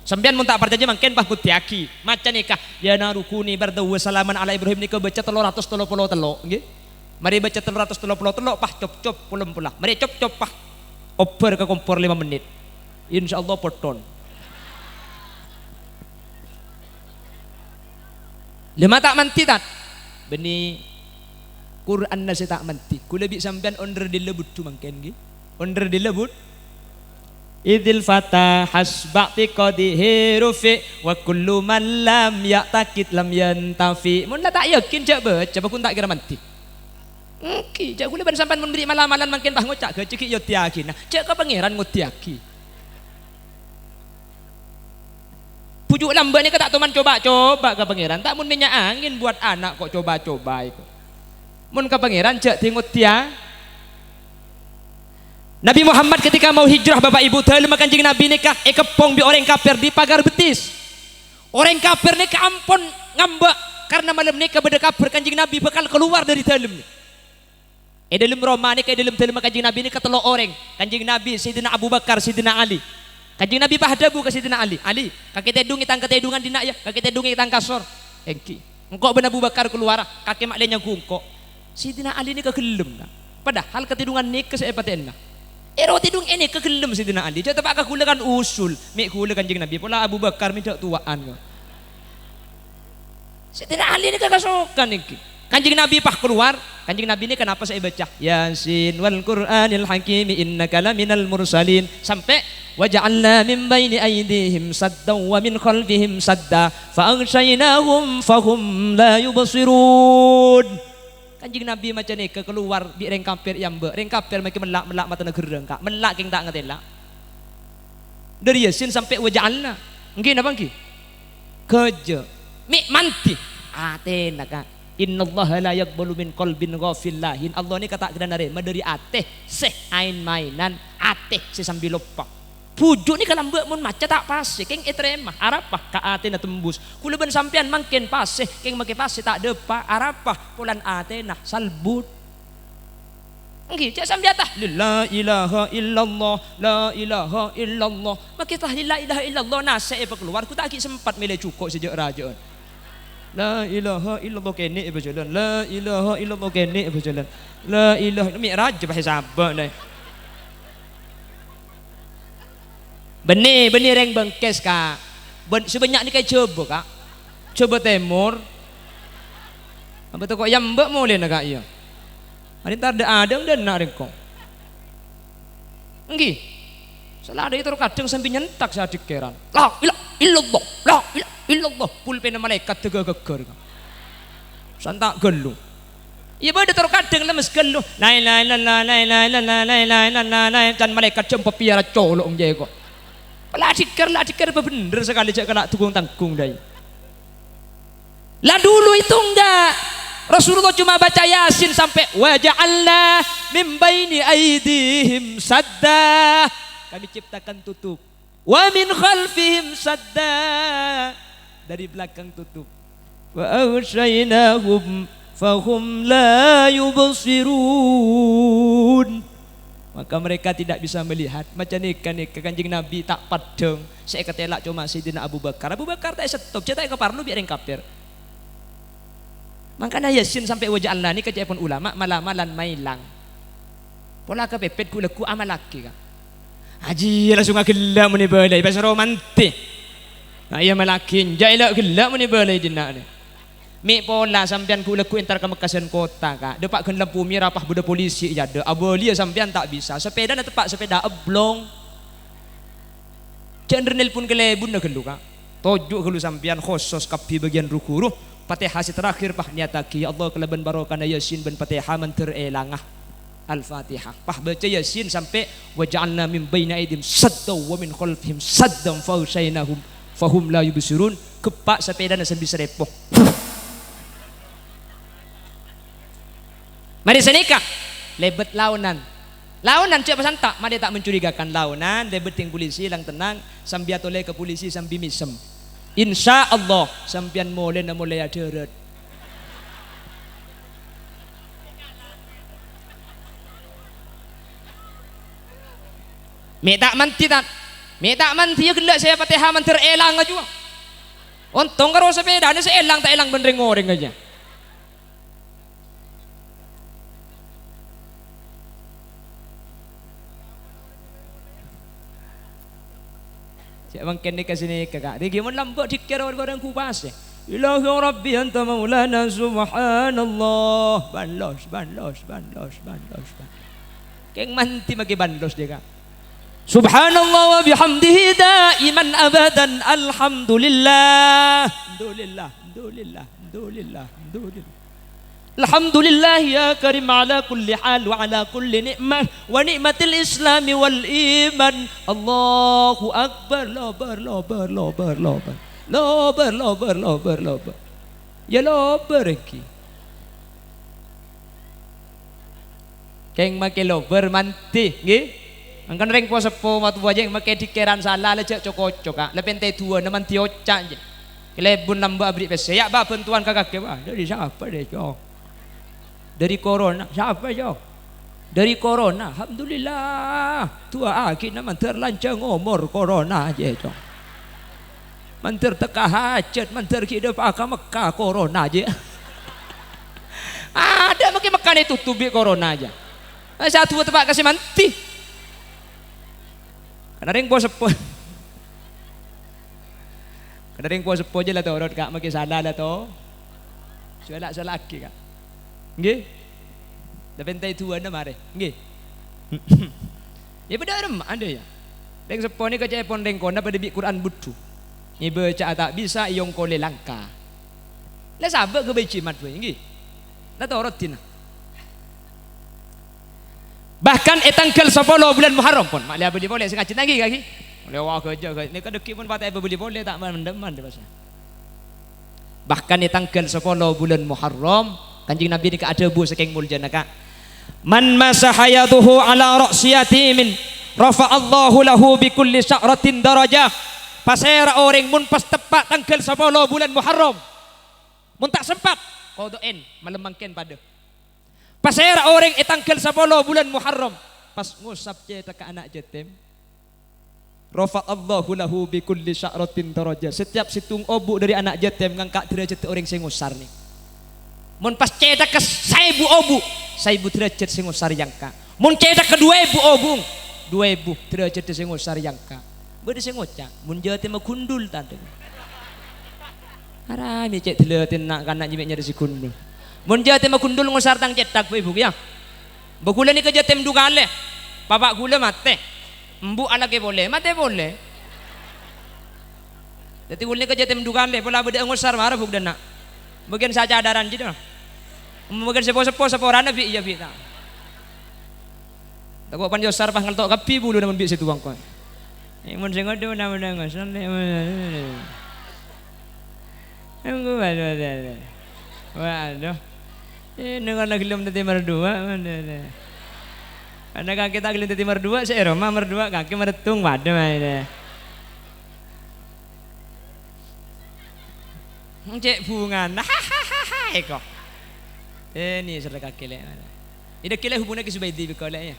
[SPEAKER 1] sampean mun tak percaya mungkin bah kutiaki maca nikah ya narukuni bardaw wa salaman ala Ibrahim nikah baca 333 nggih mari baca 333 pah cop-cop pulang mari cop-cop pah over ke kompor 5 menit insyaallah poton lima tak manti tat beni Quran nasi tak manti kula bi sampean onder dilebut tu mungkin nggih onder dilebut idil fata hasba'ti qadihi rufi wa kullu man lam ya'takid lam yantafi. Mun tak yakin jak baca bakun tak kira mati. Ki jak kula ban sampean memberi malam-malam makin bah ngocak gecik yo tiaki. Nah, cek ka pangeran ngotiaki. Pujuk lambat ni tak teman coba-coba ke pangeran. Tak mun minyak angin buat anak kok coba-coba itu. Mun ke pangeran cek tengok tia. Nabi Muhammad ketika mau hijrah bapak ibu telu makan jeng Nabi nikah kepong bi orang kafir di pagar betis. Orang kafir ni ampun ngambak karena malam nikah beda kafir kanjeng Nabi bakal keluar dari dalam ni. Dalam Roma ni dalam dalam kanjeng Nabi ni ketelo orang. Kanjeng Nabi Sayyidina Abu Bakar, Sayyidina Ali. Kanjeng Nabi pahadabu ke Sayyidina Ali. Ali, kaki tedung itang ketedungan dina ya, kaki tedung itang kasor. Engki. Engkau ben Abu Bakar keluar, kaki mak lenya gungko. Sayyidina Ali ni kegelem nah. Padahal ketedungan ni kesepaten nah. Ero tidung ini kegelem Sayyidina Ali. Jatuh pak kagula kan usul, mek kagula Kanjeng Nabi. Pola Abu Bakar minta tuaan. Sayyidina Ali ni kagasokan iki. Kanjeng Nabi pah keluar, Kanjeng Nabi ini kenapa saya baca Yasin wal Qur'anil Hakim innaka laminal mursalin sampai waja'alna min baini aydihim saddan wa min khalfihim sadda fa aghshaynahum fahum la yubsirun. Kanjeng Nabi macam ni keluar di reng kafir yang reng kafir makin melak mata negara kak melak king tak ngatela dari Yasin sampai waja'alna nggih napa nggih kerja mik manti atena kak. Innallaha la yaqbalu min qalbin ghafillahin. Allah ni kata kena nare dari ateh seh ain mainan ateh seh sambil lupa. Pujuk ni kalau mbak mun maca tak pas keng etremah arapah ka atena tembus. Kula ben sampean mangken pas keng make pas tak depa arapah pulan atena salbut. Nggih cak sambil tah la ilaha illallah la ilaha illallah. Make tah la ilaha illallah nase apa keluar ku tak sempat mele cukup sejak raja. La ilaha illallah kene berjalan. La ilaha illallah kene berjalan. La ilaha mi'raj bahasa sabar ni. Benih reng bengkes kak. Sebanyak ni kayak coba kak. Coba timur. Apa tu kok yang mbak boleh nak kak iya. Hari tak ada dan nak rengkong. Enggih. Salah ada itu kadang sambil nyentak sadik keran. La ilaha illallah. La ilaha illallah pulpen malaikat tega geger santak gelu iya bade terkadang lemes gelu la ilaha illallah la ilaha illallah la ilaha illallah dan malaikat jumpa piara colok je kok lah dikir bener sekali jak kena tukung tanggung dai lah dulu itu enggak Rasulullah cuma baca Yasin sampai waja'alna min baini aidihim sadda kami ciptakan tutup wa min khalfihim sadda dari belakang tutup wa awshaynahum fahum la yubsirun maka mereka tidak bisa melihat macam ni kan Kanjeng Nabi tak padeng saya ketelak cuma Sayyidina Abu Bakar tak stop cetak ke parlu biar kafir makanya Yasin sampai waja'alna ni kejadian ulama malam-malam mailang pola kepepet ku leku amal laki kan Haji langsung gelak muni balai pasal romantik. Nah iya malakin jailak gelak muni balai dina ni. Mik pola sampean ku leku entar ke Mekasan kota kak. Depak gen lampu merah pah budak polisi jada. Abolia sampean tak bisa. Sepeda na tepak sepeda oblong. Jangan nelpon ke lebun na gelu kak. Tojuk gelu sampean khusus kapi bagian ruku ruh. Fatihah terakhir pah niataki ya Allah keleban barokah Yasin ben Fatihah menter elangah. Al-Fatihah. Pah baca Yasin sampai waja'alna min baini aydihim saddan wa min khalfihim saddan fa ushaynahum fahum la yubsirun kepak sepeda na sambil serepoh. Mari senikah lebet launan. Launan cak pesan tak, mari tak mencurigakan launan, lebet ting polisi lang tenang sambil toleh ke polisi sambil misem. Insya Allah sampian mulai ada. Minta manti ya gelak saya Fatihah mantir elang aja. Untung karo sepeda ni seelang tak elang benereng orang aja. Siapa mungkin dekat sini kakak. Dia gimana lambat dikir orang kupas. Ilahi Rabbi anta maulana subhanallah. Banlos. Keng manti magi banlos dia kak. Subhanallah wa bihamdihi daiman abadan. Alhamdulillah. Alhamdulillah. Alhamdulillah. Alhamdulillah. Alhamdulillah. Alhamdulillah ya karim ala kulli hal wa ala kulli ni'mah wa ni'matil islami wal iman. Allahu akbar. Lobar lobar lobar lobar. Lobar lobar lobar lobar. Ya lobar ki. Keng make lobar manti nggih. Angkan ring po sepo matu wajeng make dikeran salah lejak cocok ka. Lepente tua naman tioca je. Kelebun nambah abri pese. Ya ba bantuan kakak ba. Dari siapa deh cok? Dari corona. Siapa cok? Dari corona. Alhamdulillah. Tua akhir naman terlancang umur corona aja cok. Manter teka hajat, manter hidup akam Mekah corona aja. Ada makin Mekah itu tutupi corona aja. Satu tempat kasih manti. Karena ring po sepo. Karena ring po sepo aja lah tu orang kak makin salah lah tu. Soalak lagi kak. Nggih. Dah pentai tua na mare. Nggih. Ya benar ada ya. Ring sepo ni kerja pon ring kona pada bi Quran butu. Ni baca tak bisa iong kole langka. Lah sabar ke baca mat we nggih. Lah tahu rutin. Bahkan tanggal 10 bulan Muharram pun mak lihat beli boleh sengaja lagi kaki. Boleh wah kerja ni kan dekik pun patai beli boleh tak mendeman dia pasal. Bahkan tanggal 10 bulan Muharram Kanjeng Nabi ni ada bu saking muljana kak. Man masahayatuhu ala ra'si yatimin rafa Allahu lahu bi kulli sya'ratin darajah. Pasera orang mun pas tepat tanggal 10 bulan Muharram. Mun tak sempat qadain malemangken pada. Pasera orang tanggal 10 bulan Muharram pas ngusap je ke anak yatim. Rafa Allahu lahu bi kulli sya'ratin darajah. Setiap situng obu dari anak yatim ngangkat derajat orang sing ngusar ni. Mun pas cetak ke 1000 obu, 1000 derajat sing ngusar yangka. Mun cetak ke 2000 obu, 2000 derajat sing ngusar yangka. Bade sing ngocak, mun jati mah kundul tadi. Harami cek deletin nak kanak jimek nyari si kundul. Mun jati mah kundul ngusar tang cetak ibu ya. Begula ni kerja tem dugale. Bapak gula mate. Embu alake boleh, mate boleh. Jadi gula kerja tem dugale, pola bade ngusar marah buk dana. Bagian saja adaran gitu. Bagian sepo-sepo seporana bi iya bi ta. Tak kok panjo sar pah ngeltok kapi bulu namun bi situ bang kon. Mun sing ngodo nama-nama sampe Engko waduh. Waduh. Dengan gelem tadi merdua mana. Karena kaki tak gelem tadi merdua saya Roma merdua kaki meretung waduh mana. Cek bungan. Eko. Ini sudah kaki le. Ini kile hubungnya ke Subaidi bikoleh ya.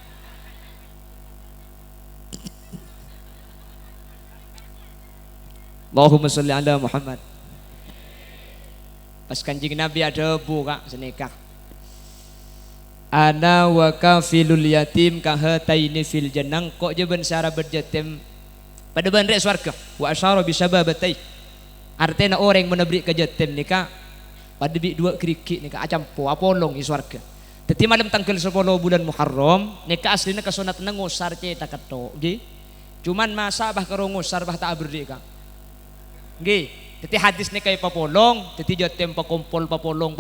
[SPEAKER 1] Allahumma salli ala Muhammad. Pas Kanjeng Nabi ada buka senikah. Ana wa kafilul yatim kahataini fil jannah. Kok je ben syara berjatim pada ban rek swarga. Wa asyara bi sababatai. Artinya orang menebrik ke jatim nikah pada bi dua kerikik nikah acampo apolong di swarga. Dadi malam tanggal 10 bulan Muharram nikah aslinya kesunat ngusar cetak ketok nggih. Cuman masa bah karo ngusar bah tak abri ka. Nggih, dadi hadis ni kay papolong, dadi jatem pakumpul papolong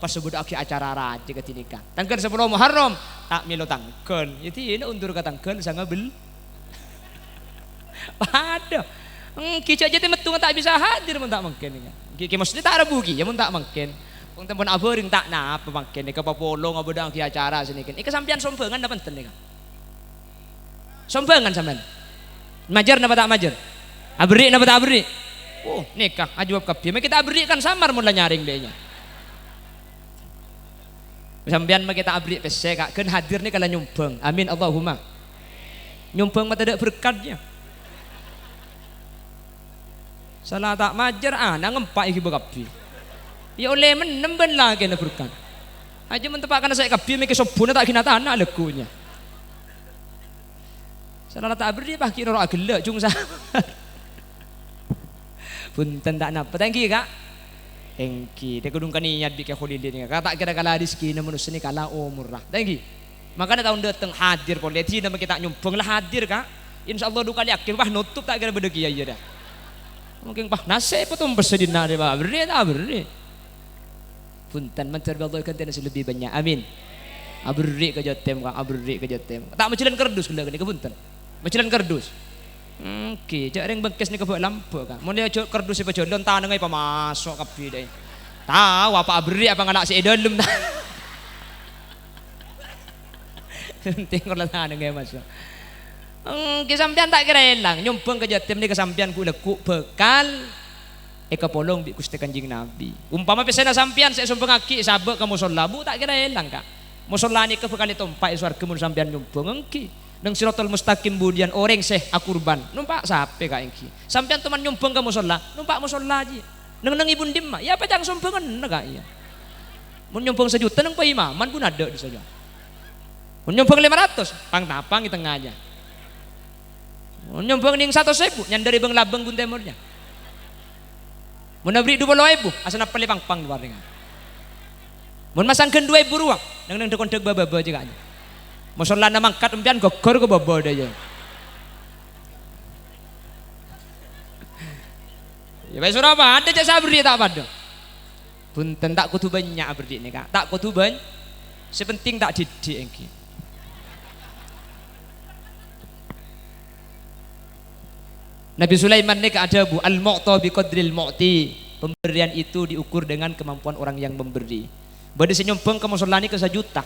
[SPEAKER 1] pas sebut aki acara raja ketika. Tanggal 10 Muharram tak milo tangkel. Jadi ini undur ka tangkel sanga bel. Aduh. Kica jatem metu tak bisa hadir mun tak mungkin. Ki mesti tak ada bugi, ya mun tak mungkin. Wong tempon abeuring tak napa mungkin ka papolong abedang ki acara sinikin. Iki sampean sombengan napa enten nika. Sombengan sampean. Majar napa tak majar? Abri napa tak abri? Oh, nikah ajwab kapi. Kita abri kan samar mula nyaring dia nya. Sampean mah kita abri pese kak keun hadir ni kala nyumpeng. Amin Allahumma. Nyumpeng mah tidak berkatnya. Salah tak majar ana ngempak iki kapi. Ya oleh menemben lagi na berkat. Aja mentepakan saya kapi meke sobuna tak kina tanah legunya. Salah tak abri bah kira ora gelek jung samar. Punten tak napa tangki kak tangki dia kudung kan niat bikin kholilin kak tak kira kala rezeki namun sini kala umur lah tangki Makanya tahun datang hadir polisi nama kita nyumbang lah hadir kak. Insya Allah dua kali akhir nutup tak kira berdegi aja dah. Mungkin nasib itu bersedih nade beri tak beri. Punten mencer Allah kan tidak lebih banyak. Amin. Abri ke Jatem kak, abri ke Jatem. Tak mencelan kerdus gula ni kepunten. Mencelan kerdus. Oke, cak ring bengkes ni kebak lampu kak. Mau dia kerdus siapa jolon tanah ngai pamasok kapi deh. Tahu apa abri apa ngalak si dalam dah. Penting kalau tanah ngai masuk. Kesampian tak kira hilang. Nyumpang ke Jatem ni kesampian ku lekuk bekal. Eka polong bi Gusti Kanjeng Nabi. Umpama pesena sampian saya sumpeng aki sabek ke musholla bu tak kira hilang kak. Musholla ni ke bekal tompak swarga mun sampian nyumpeng engki. Nang siratal mustaqim budian orang seh akurban. Numpak sape kak engki. Sampian teman nyumpeng ke musholla, numpak musholla aja. Nang ibu ndim mah, ya apa jang sumpengan kak iya. Mun nyumpeng sejuta nang paimaman pun ada di saja. Mun nyumpeng 500, pang tapang di tengahnya. Mun nyumpeng ning 100.000 nyandari bang labeng pun temurnya. Mun nabri 20.000 asana pelipang-pang luar dengan. Mun masangkeun 2.000 ruang nang dekon-dek baba-baba aja kak. Musholla na mangkat empian gogor ke baba aja. Ya bae Surabaya ada cak sabri tak pada. Punten tak kudu banyak abdi ni kak. Tak kudu banyak. Sepenting tak didik engki. Nabi Sulaiman ni ada bu al-mu'ta bi qadril mu'ti. Pemberian itu diukur dengan kemampuan orang yang memberi. Bade senyumpeng ke musholla ni ke 1 juta.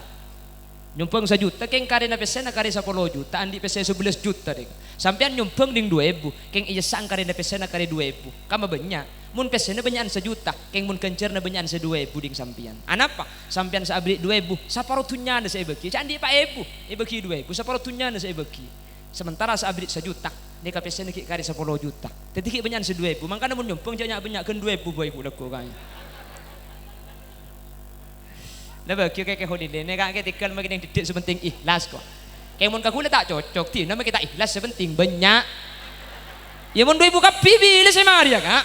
[SPEAKER 1] Nyumpeng 1 juta keng kare na pesena kare 10 juta andi pese 11 juta dek. Sampean nyumpeng ding 2.000 keng iya sang kare na pesena kare 2.000. Kama banyak. Mun pesena banyakan 1 juta keng mun kencer na banyakan 2.000 ding sampean. Anapa? Sampean saabri 2.000 saparutunya na saya bagi. Candi pak 1.000 bagi 2.000 saparutunya na saya bagi. Sementara saabri 1 juta nika pesena ki kare 10 juta. Tetik banyakan 2.000 mangkana mun nyumpeng banyak-banyakkeun 2.000 bae laku kaya. Nah bagi kayak holiday ni kan ketika makin yang didik sepenting ikhlas kok. Kayak mun kagula tak cocok ti, nama kita ikhlas sepenting banyak. Ya mun 2.000 kapi bila saya Maria kak.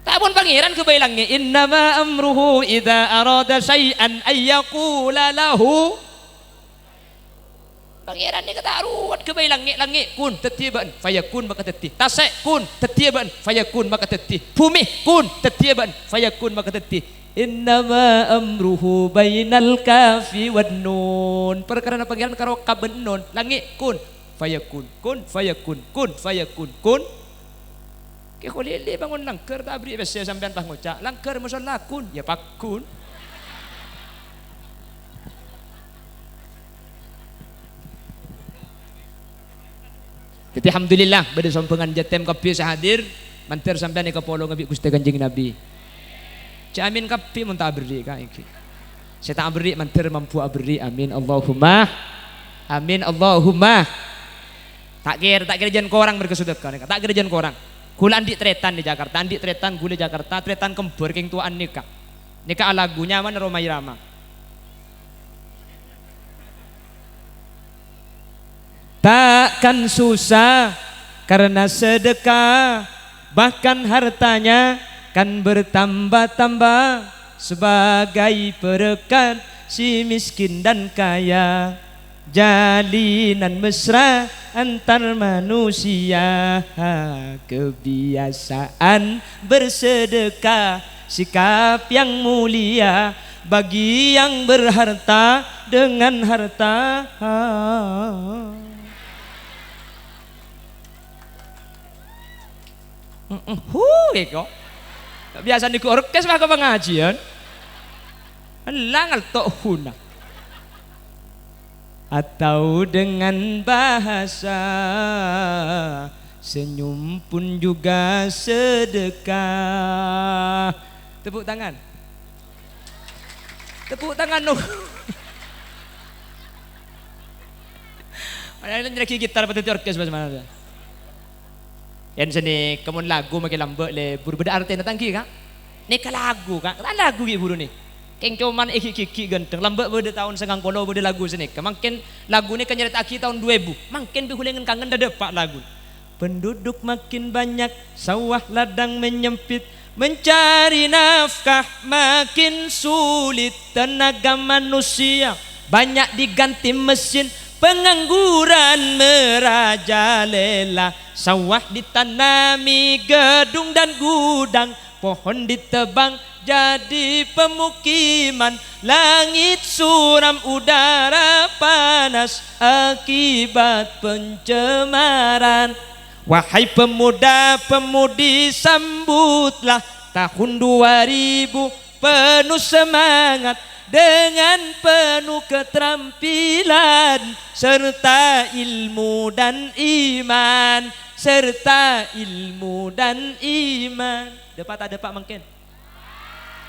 [SPEAKER 1] Tak pun pangeran kebailangnya innama amruhu idza arada syai'an ayyaqula lahu. Pangeran ni kata ruwat kebailangnya langit kun tetiban fayakun maka teti. Tasek kun tetiban fayakun maka teti. Bumi kun tetiban fayakun maka teti. Innama amruhu bainal kafi wan nun. Perkara na pangeran karo kaben nun langit kun fayakun kun fayakun kun fayakun kun. Ke kolile bangun langker tak beri bese sampean pas ngocak langker musalla kun ya pakun. Jadi alhamdulillah pada sampengan Jatem kapi sahadir mantir sampean ni kapolo ngabi Gusti Kanjeng Nabi. Jamin kapi mun tak beri kak iki. Saya tak beri mantir mampu beri amin Allahumma. Amin Allahumma. Tak kira jan korang berkesedekah tak kira jan korang. Kula andi tretan di Jakarta, andi tretan gule Jakarta, tretan kembar keng tuaan nikah. Nikah lagunya mana Romai Rama. Takkan susah karena sedekah, bahkan hartanya kan bertambah-tambah sebagai perekat si miskin dan kaya. Jalinan mesra antar manusia, kebiasaan bersedekah, sikap yang mulia bagi yang berharta dengan harta. Kok biasa di orkes mah ke pengajian langal tok huna atau dengan bahasa senyum pun juga sedekah. Tepuk tangan no. Ada lagi gitar pada orkes bagaimana? Yang sini kemun lagu makin lambat le berbeda arti na tangki kak. Nika lagu kak, tak lagu ki buru ni. Keng cuman iki ganteng lambat berde tahun 90 berde lagu sini. Kemakin lagu ni kan nyerita aki tahun 2000. Makin bihulengan kangen dah depak lagu. Penduduk makin banyak, sawah ladang menyempit, mencari nafkah makin sulit, tenaga manusia banyak diganti mesin, pengangguran merajalela, sawah ditanami gedung dan gudang, pohon ditebang jadi pemukiman, langit suram udara panas akibat pencemaran. Wahai pemuda-pemudi, sambutlah tahun 2000 penuh semangat, dengan penuh keterampilan serta ilmu dan iman, serta ilmu dan iman. Dapat ada Pak mungkin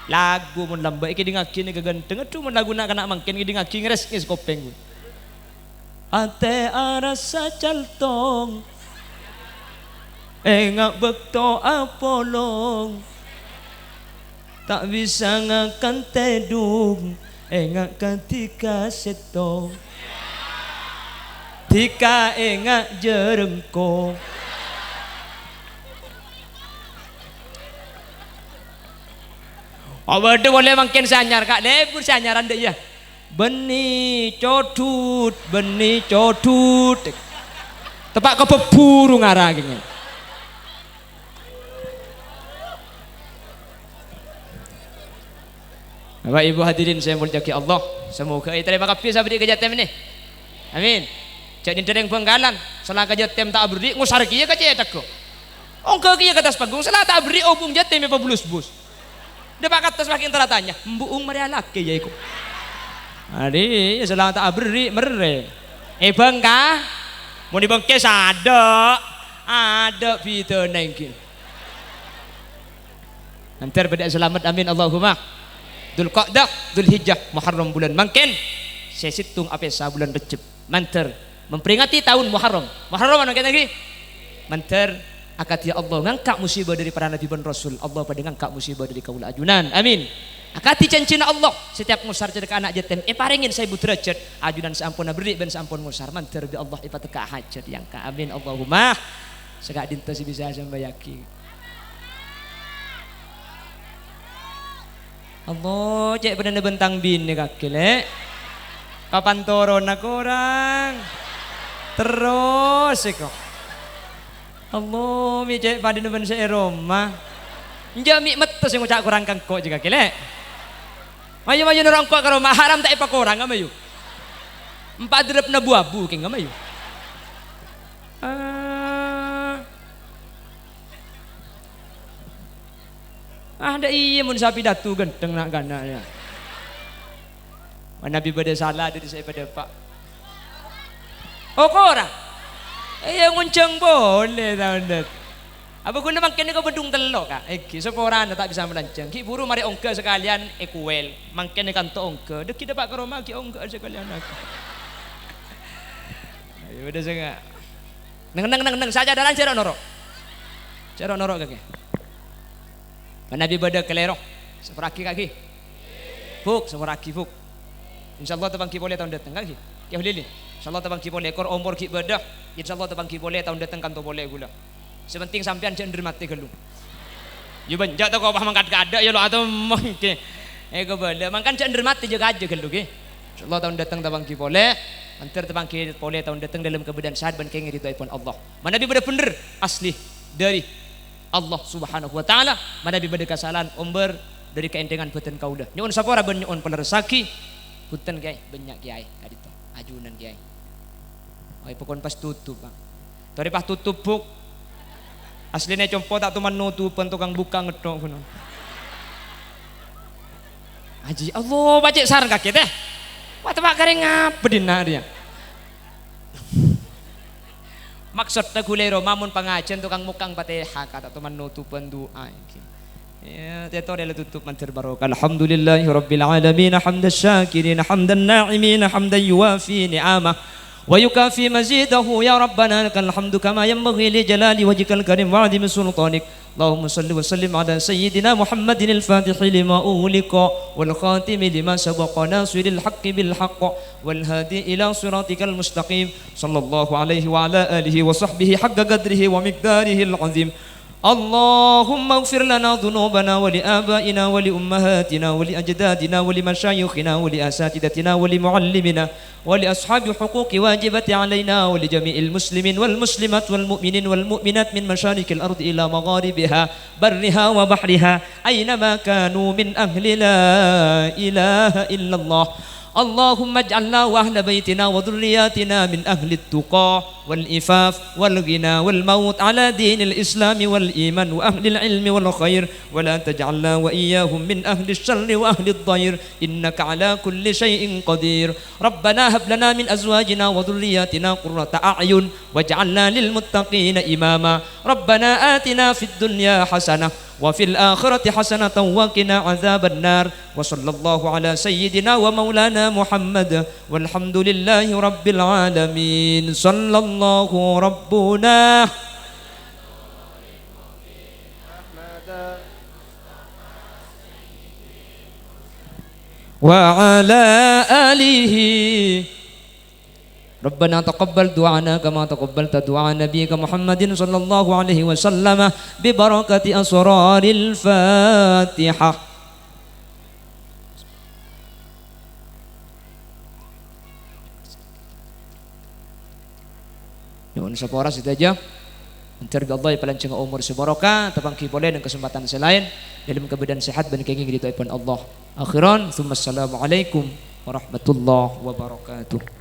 [SPEAKER 1] lagu mun lambai iki dingaki ni gaganteng atuh mun lagu nak kana mungkin iki dingaki ngres is kopeng ate arasa caltong engak bekto apolong tak bisa ngakan tedung engak ketika setong tika engak jerengkong. Oh betul boleh makin sanyar kak lebur sanyaran deh ya. Benih codut tepak ke peburu ngarang gini. Bapak Ibu hadirin saya muliakan Allah, semoga terima kasih sabdi kerja tem ini. Amin. Jadi dereng penggalan salah kerja tem tak beri ngusar kieu ka cetak ko. Ongko kieu ke atas panggung salah tak beri opung jatem apa bulus-bus. Dapat kata semakin teratanya, mbuung Maria laki ya iku. Adi, salah tak beri mere. Bangka, mau dibengkes ada video nengkin. Nanti pada selamat amin Allahumma. Dzulqa'dah, Dzulhijjah, Muharram bulan mangken. Saya situng apa bulan Recep. Manter memperingati tahun Muharram. Muharram mana lagi? Manter akati ya Allah ngangkat musibah dari para nabi dan rasul, Allah pada ngangkat musibah dari kaula ajunan, amin. Akati cancina Allah setiap musar cedek anak jatem paringin saya derajat ajunan seampun beri ben seampun musar manter bi Allah ipateka hajat yang ka amin Allahumma segak dinta si bisa sambayaki Allah cek pada bentang bini kakile kapan turun nak orang terus kok Allah mi cek pada neben se Roma. Njami metes yang ngucak kurang kangko juga kile. Mayu orang kok karo haram tak ipa kurang ngamayu. Empat drep na buabu king ngamayu. Ada iya mun sapi datu genteng nak gana ya. Nabi pada salah dari saya pada Pak. Oh korang. Ngunceng boleh tahun det. Apa guna makin kau bedung telok kak? Eki seporan tak bisa melanceng. Ki buru mari ongke sekalian ekuel. Makin ikan to ongke. Deki dapat ke rumah ki ongke sekalian aku. Ayo udah senga. Neng saja dalam cerok norok. Cerok norok kaki. Nabi bada kelerok. Seperaki kaki. Fuk seperaki fuk. Insyaallah tabang ki boleh tahun datang kaki. Ki lili. Insyaallah tabang ki boleh ekor umur ki bada. Insyaallah tabang ki boleh tahun datang kan to boleh gula. Sepenting sampean jangan mati gelu. Yo banjak to kau mangkat kada ya lo atau mungkin. Ego bala mangkan jangan mati jaga aja gelu ge. Insyaallah tahun datang tabang ki boleh. Antar tabang ki boleh tahun datang dalam kebenaran saat ban kengir itu iPhone Allah. Mana bi bener asli dari Allah Subhanahu wa taala. Mana bi beda kesalahan umber dari keendengan beten kaulah. Nyuun sapora ben nyuun penersaki. Punten kiai banyak kiai kadito. Ajunan kiai. Ay pokon pas tutup Pak. Tori pas tutup buk. Aslinya compo tak tuman nutupan tukang buka ngedok kuno. Haji Allah bacik sar kaki teh. Wah tepak kering ngapa dinarnya. Maksud tegulero mamun pengajian tukang mukang Fatihah kata tuman nutupan doa. Ya, teto dia tutup mantir barokah. Alhamdulillahi rabbil alamin hamdan syakirin hamdan na'imin hamdan yuwafi ni'amah ويكافي مزيده يا ربنا لك الحمد كما ينبغي لجلال وجهك الكريم وعظيم سلطانك اللهم صل وسلم على سيدنا محمد الفاتح لما أغلق والخاتم لما سبق ناصر الحق بالحق والهادي إلى صراطك المستقيم صلى الله عليه وعلى آله وصحبه حق قدره ومقداره العظيم اللهم اغفر لنا ذنوبنا ولآبائنا ولأمهاتنا ولأجدادنا ولمشايخنا ولأساتذتنا ولمعلمنا ولأصحاب حقوق واجبة علينا ولجميع المسلمين والمسلمات والمؤمنين والمؤمنات من مشارق الأرض إلى مغاربها برها وبحرها أينما كانوا من أهل لا إله إلا الله. اللهم اجعلنا وأهل بيتنا وذرياتنا من أهل التقى والإفاف والغنى والموت على دين الإسلام والإيمان وأهل العلم والخير، ولا تجعلنا وإياهم من أهل الشر وأهل الضير، إنك على كل شيء قدير. ربنا هب لنا من أزواجنا وذرياتنا قرة أعين واجعلنا للمتقين إماما. ربنا آتنا في الدنيا حسنة وفي الآخرة حسنة وقنا عذاب النار. وصلى الله على سيدنا ومولانا محمد والحمد لله رب العالمين. صلى الله ربنا وعلى آله. ربنا تقبل دعانا كما تقبلت دعاء نبيك محمد صلى الله عليه وسلم ببركة أسرار الفاتحة. Yun sa oras itu aja. Mencari Allah panjang umur sebarokah, tabangki boleh dan kesempatan selain dalam keadaan sehat dan kenging di Allah. Akhiran, assalamualaikum warahmatullahi wabarakatuh.